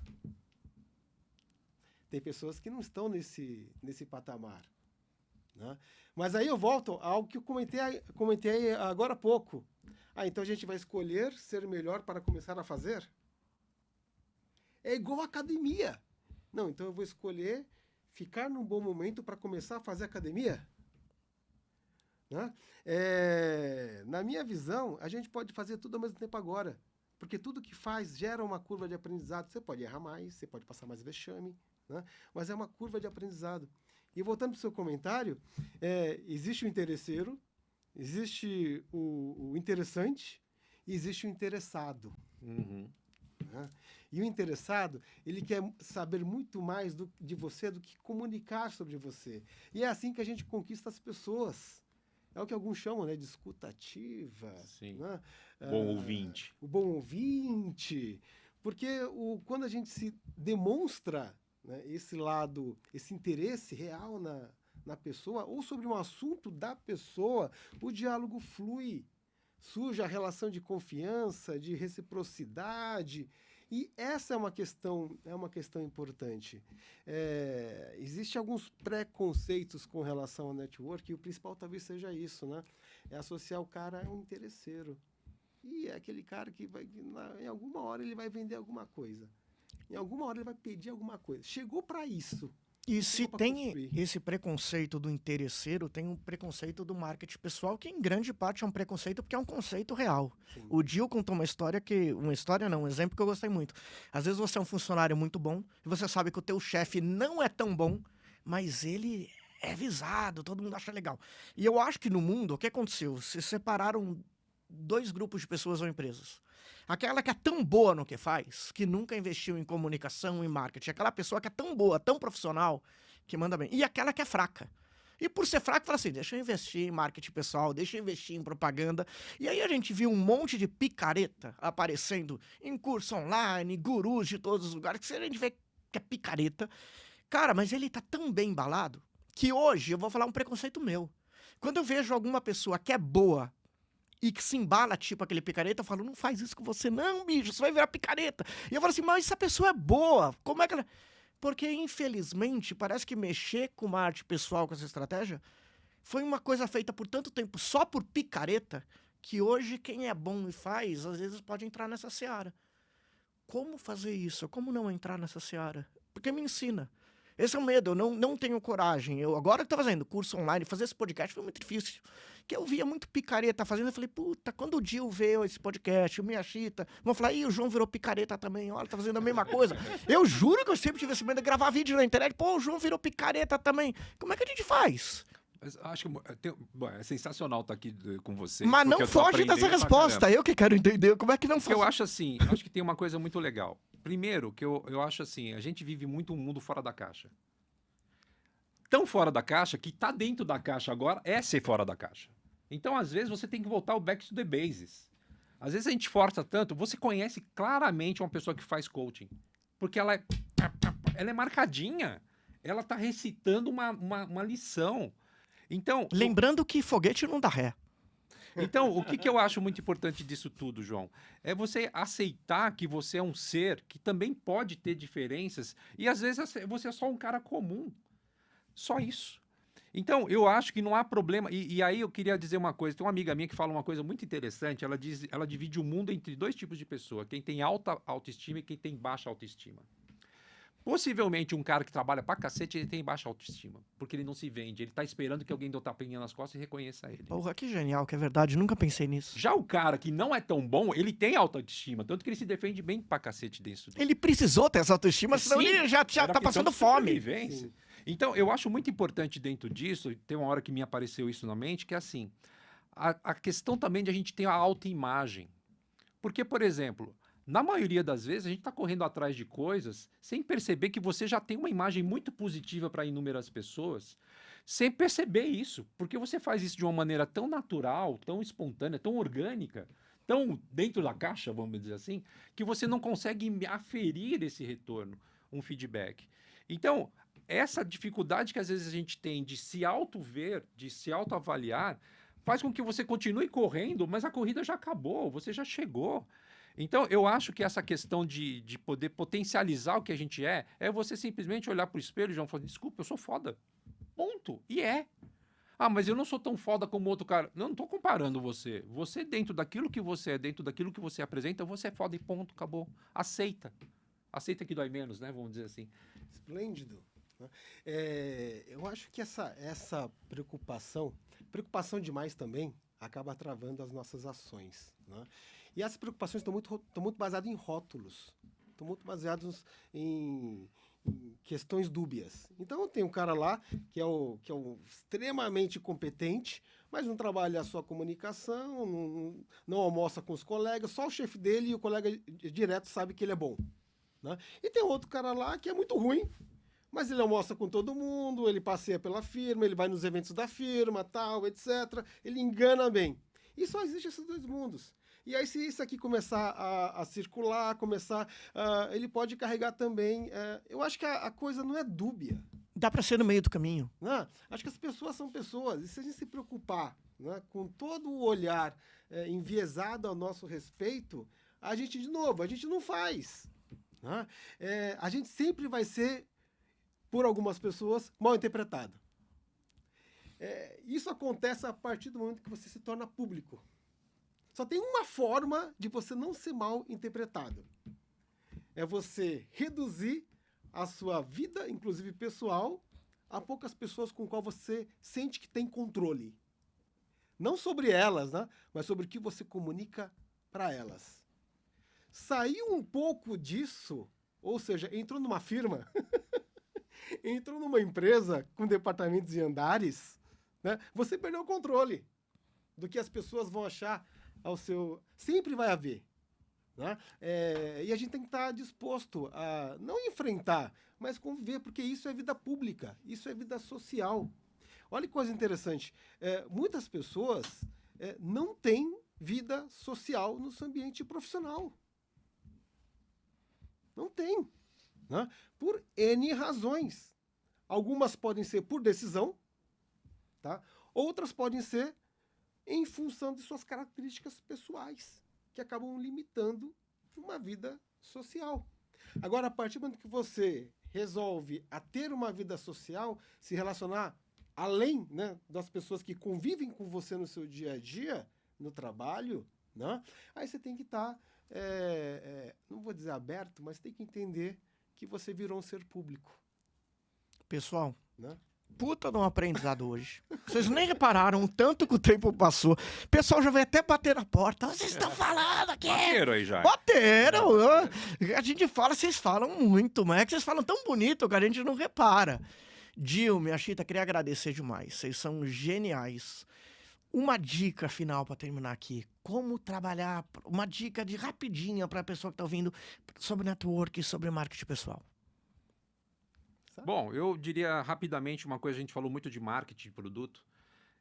[SPEAKER 2] Tem pessoas que não estão nesse patamar. Né? Mas aí eu volto a algo que eu comentei agora há pouco. Então a gente vai escolher ser melhor para começar a fazer? É igual a academia. Não, então eu vou escolher ficar num bom momento para começar a fazer academia? Né? Na minha visão, a gente pode fazer tudo ao mesmo tempo agora. Porque tudo que faz gera uma curva de aprendizado. Você pode errar mais, você pode passar mais vexame, né? Mas é uma curva de aprendizado. E voltando para o seu comentário, existe o interesseiro, existe o interessante e existe o interessado.
[SPEAKER 3] Uhum.
[SPEAKER 2] Né? E o interessado, ele quer saber muito mais de você do que comunicar sobre você. E é assim que a gente conquista as pessoas. É o que alguns chamam, né, de escutativa.
[SPEAKER 3] Sim.
[SPEAKER 2] Né?
[SPEAKER 3] Bom ouvinte.
[SPEAKER 2] O bom ouvinte. Porque quando a gente se demonstra, né, esse lado, esse interesse real na pessoa, ou sobre um assunto da pessoa, o diálogo flui. Surge a relação de confiança, de reciprocidade. E essa é uma questão importante. Existem alguns preconceitos com relação ao network, e o principal talvez seja isso, né? É associar o cara a um interesseiro. E é aquele cara que em alguma hora ele vai vender alguma coisa. Em alguma hora ele vai pedir alguma coisa. Chegou para isso.
[SPEAKER 1] E se
[SPEAKER 2] pra
[SPEAKER 1] tem
[SPEAKER 2] construir.
[SPEAKER 1] esse preconceito do interesseiro, tem um preconceito do marketing pessoal, que em grande parte é um preconceito porque é um conceito real.
[SPEAKER 2] Sim.
[SPEAKER 1] O Dil contou uma história um exemplo que eu gostei muito. Às vezes você é um funcionário muito bom e você sabe que o teu chefe não é tão bom, mas ele é visado, todo mundo acha legal. E eu acho que no mundo, o que aconteceu? Se separaram 2 grupos de pessoas ou empresas. Aquela que é tão boa no que faz, que nunca investiu em comunicação e marketing. Aquela pessoa que é tão boa, tão profissional, que manda bem. E aquela que é fraca. E por ser fraca, fala assim, deixa eu investir em marketing pessoal, deixa eu investir em propaganda. E aí a gente viu um monte de picareta aparecendo em curso online, gurus de todos os lugares, que a gente vê que é picareta. Cara, mas ele tá tão bem embalado, que hoje eu vou falar um preconceito meu. Quando eu vejo alguma pessoa que é boa, e que se embala, tipo aquele picareta, eu falo, não faz isso com você não, bicho, você vai virar picareta. E eu falo assim, mas essa pessoa é boa, como é que ela... Porque, infelizmente, parece que mexer com uma arte pessoal, com essa estratégia, foi uma coisa feita por tanto tempo só por picareta, que hoje quem é bom e faz, às vezes pode entrar nessa seara. Como fazer isso? Como não entrar nessa seara? Porque me ensina. Esse é o medo, eu não tenho coragem. Eu agora que tô fazendo curso online, fazer esse podcast foi muito difícil. Que eu via muito picareta fazendo, eu falei, puta, quando o Dil veio esse podcast, o Minha Chita, vão falar, ih, o João virou picareta também, olha, tá fazendo a mesma coisa. Eu juro que eu sempre tive esse medo de gravar vídeo na internet, pô, o João virou picareta também. Como é que a gente faz?
[SPEAKER 3] Mas acho que bom, é sensacional estar aqui com você.
[SPEAKER 1] Mas
[SPEAKER 3] porque
[SPEAKER 1] não
[SPEAKER 3] eu tô
[SPEAKER 1] foge
[SPEAKER 3] aprendendo
[SPEAKER 1] dessa
[SPEAKER 3] pra
[SPEAKER 1] resposta,
[SPEAKER 3] caramba.
[SPEAKER 1] eu que quero entender, como é que não
[SPEAKER 3] Porque eu
[SPEAKER 1] faz?
[SPEAKER 3] acho assim, acho que tem uma coisa muito legal. Primeiro, que eu acho assim, a gente vive muito um mundo fora da caixa. Tão fora da caixa que tá dentro da caixa agora é ser fora da caixa. Então, às vezes, você tem que voltar ao back to the bases. Às vezes a gente força tanto, você conhece claramente uma pessoa que faz coaching. Porque ela é marcadinha. Ela tá recitando uma lição. Então,
[SPEAKER 1] Lembrando que foguete não dá ré.
[SPEAKER 3] Então, o que eu acho muito importante disso tudo, João, é você aceitar que você é um ser que também pode ter diferenças e às vezes você é só um cara comum. Só isso. Então, eu acho que não há problema. E aí eu queria dizer uma coisa. Tem uma amiga minha que fala uma coisa muito interessante. Ela divide o mundo entre 2 tipos de pessoa. Quem tem alta autoestima e quem tem baixa autoestima. Possivelmente um cara que trabalha pra cacete, ele tem baixa autoestima. Porque ele não se vende. Ele tá esperando que alguém dê um tapinha nas costas e reconheça ele.
[SPEAKER 1] Porra, que genial, que é verdade, nunca pensei nisso.
[SPEAKER 3] Já o cara que não é tão bom, ele tem alta autoestima. Tanto que ele se defende bem pra cacete dentro do...
[SPEAKER 1] Ele precisou ter essa autoestima, senão
[SPEAKER 3] Sim,
[SPEAKER 1] ele já
[SPEAKER 3] era
[SPEAKER 1] tá
[SPEAKER 3] questão
[SPEAKER 1] passando
[SPEAKER 3] de
[SPEAKER 1] fome.
[SPEAKER 3] sobrevivência.
[SPEAKER 2] Sim.
[SPEAKER 3] Então, eu acho muito importante dentro disso, tem uma hora que me apareceu isso na mente, que é assim, a questão também de a gente ter a autoimagem. Porque, por exemplo, na maioria das vezes, a gente está correndo atrás de coisas sem perceber que você já tem uma imagem muito positiva para inúmeras pessoas, sem perceber isso. Porque você faz isso de uma maneira tão natural, tão espontânea, tão orgânica, tão dentro da caixa, vamos dizer assim, que você não consegue aferir esse retorno, um feedback. Então, essa dificuldade que às vezes a gente tem de se auto-ver, de se autoavaliar, faz com que você continue correndo, mas a corrida já acabou, você já chegou. Então, eu acho que essa questão de poder potencializar o que a gente é você simplesmente olhar para o espelho, João, e falar, desculpa, eu sou foda. Ponto. E é. Ah, mas eu não sou tão foda como outro cara. Não estou comparando você. Você, dentro daquilo que você é, dentro daquilo que você apresenta, você é foda e ponto, acabou. Aceita. Aceita que dói menos, né? Vamos dizer assim.
[SPEAKER 2] Esplêndido. Eu acho que essa preocupação demais também, acaba travando as nossas ações. Né? E essas preocupações estão muito baseadas em rótulos, estão muito baseadas em em questões dúbias. Então tem um cara lá que é o extremamente competente, mas não trabalha a sua comunicação, não almoça com os colegas, só o chefe dele e o colega direto sabe que ele é bom, né? E tem outro cara lá que é muito ruim, mas ele almoça com todo mundo, ele passeia pela firma, ele vai nos eventos da firma, tal, etc. Ele engana bem. E só existem esses dois mundos. E aí, se isso aqui começar a circular, ele pode carregar também. Eu acho que a coisa não é dúbia.
[SPEAKER 1] Dá para ser no meio do caminho.
[SPEAKER 2] Né? Acho que as pessoas são pessoas. E se a gente se preocupar, né, com todo o olhar enviesado ao nosso respeito, a gente não faz. Né? A gente sempre vai ser, por algumas pessoas, mal interpretado. Isso acontece a partir do momento que você se torna público. Só tem uma forma de você não ser mal interpretado. É você reduzir a sua vida, inclusive pessoal, a poucas pessoas com qual você sente que tem controle. Não sobre elas, né? Mas sobre o que você comunica para elas. Saiu um pouco disso, ou seja, entrou numa firma, entrou numa empresa com departamentos e andares, né? Você perdeu o controle do que as pessoas vão achar ao seu... Sempre vai haver. Né? E a gente tem que estar disposto a não enfrentar, mas conviver, porque isso é vida pública, isso é vida social. Olha que coisa interessante. Muitas pessoas não têm vida social no seu ambiente profissional. Não tem. Né? Por N razões. Algumas podem ser por decisão, tá? Outras podem ser em função de suas características pessoais, que acabam limitando uma vida social. Agora, a partir do momento que você resolve a ter uma vida social, se relacionar além, né, das pessoas que convivem com você no seu dia a dia, no trabalho, né, aí você tem que estar, não vou dizer aberto, mas tem que entender que você virou um ser público.
[SPEAKER 1] Pessoal,
[SPEAKER 2] Né?
[SPEAKER 1] puta de um aprendizado hoje. Vocês nem repararam o tanto que o tempo passou. O pessoal já veio até bater na porta. Vocês estão falando aqui?
[SPEAKER 3] Bateram aí já.
[SPEAKER 1] Bateram. A gente fala, vocês falam muito, mas é que vocês falam tão bonito que a gente não repara. Dil, minha Chita, queria agradecer demais. Vocês são geniais. Uma dica final para terminar aqui. Como trabalhar, uma dica de rapidinha para a pessoa que está ouvindo sobre network e sobre marketing pessoal.
[SPEAKER 3] Bom, eu diria rapidamente uma coisa, a gente falou muito de marketing de produto,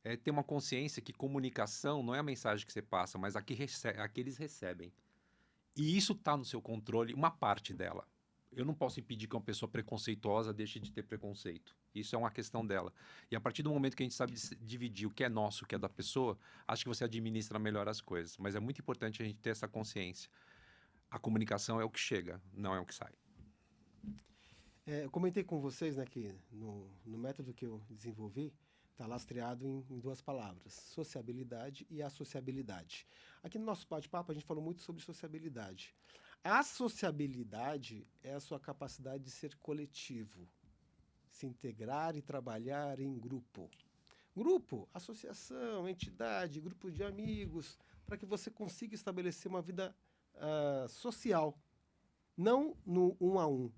[SPEAKER 3] é ter uma consciência que comunicação não é a mensagem que você passa, mas a que eles recebem. E isso está no seu controle, uma parte dela. Eu não posso impedir que uma pessoa preconceituosa deixe de ter preconceito. Isso é uma questão dela. E a partir do momento que a gente sabe dividir o que é nosso, o que é da pessoa, acho que você administra melhor as coisas. Mas é muito importante a gente ter essa consciência. A comunicação é o que chega, não é o que sai.
[SPEAKER 2] Eu comentei com vocês, né, que no método que eu desenvolvi, está lastreado em duas palavras, sociabilidade e associabilidade. Aqui no nosso bate-papo a gente falou muito sobre sociabilidade. A sociabilidade é a sua capacidade de ser coletivo, se integrar e trabalhar em grupo. Grupo, associação, entidade, grupo de amigos, para que você consiga estabelecer uma vida social, não no 1 a 1.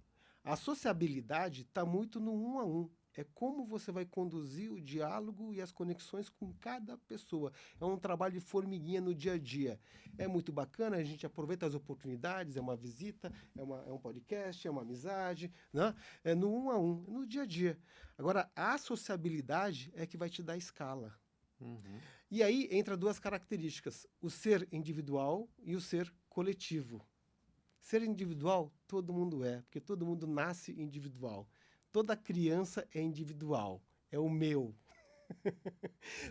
[SPEAKER 2] A sociabilidade está muito no 1 a 1. É como você vai conduzir o diálogo e as conexões com cada pessoa. É um trabalho de formiguinha no dia a dia. É muito bacana, a gente aproveita as oportunidades, é uma visita, é um podcast, é uma amizade, né? É no 1 a 1, no dia a dia. Agora, a sociabilidade é que vai te dar escala.
[SPEAKER 3] Uhum.
[SPEAKER 2] E aí entra duas características, o ser individual e o ser coletivo. Ser individual, todo mundo porque todo mundo nasce individual. Toda criança é individual, é o meu.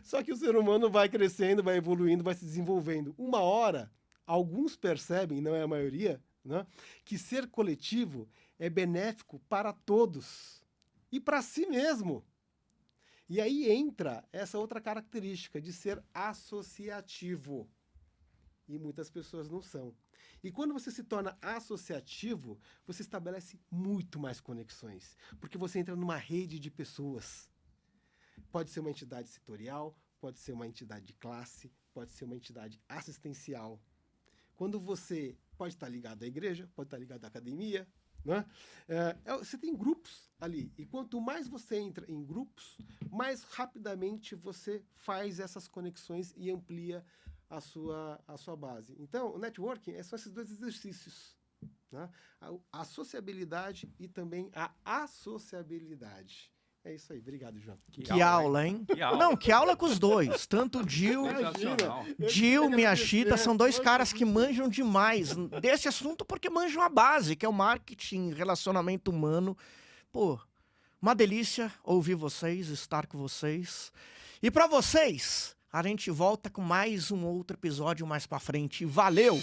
[SPEAKER 2] Só que o ser humano vai crescendo, vai evoluindo, vai se desenvolvendo. Uma hora, alguns percebem, não é a maioria, né, que ser coletivo é benéfico para todos e para si mesmo. E aí entra essa outra característica de ser associativo. E muitas pessoas não são. E quando você se torna associativo, você estabelece muito mais conexões, porque você entra numa rede de pessoas. Pode ser uma entidade setorial, pode ser uma entidade de classe, pode ser uma entidade assistencial. Quando você pode estar ligado à igreja, pode estar ligado à academia, né? Você tem grupos ali, e quanto mais você entra em grupos, mais rapidamente você faz essas conexões e amplia a sua base. Então, o networking são esses dois exercícios, né? A sociabilidade e também a associabilidade. É isso aí. Obrigado, João.
[SPEAKER 1] Que aula, hein?
[SPEAKER 3] Que aula.
[SPEAKER 1] Não, que aula com os dois. Tanto o Gil,
[SPEAKER 3] Sensacional.
[SPEAKER 1] Gil, Miyashita, são dois caras que manjam demais desse assunto porque manjam a base, que é o marketing, relacionamento humano. Pô, uma delícia ouvir vocês, estar com vocês. E pra vocês, a gente volta com mais um outro episódio mais pra frente. Valeu!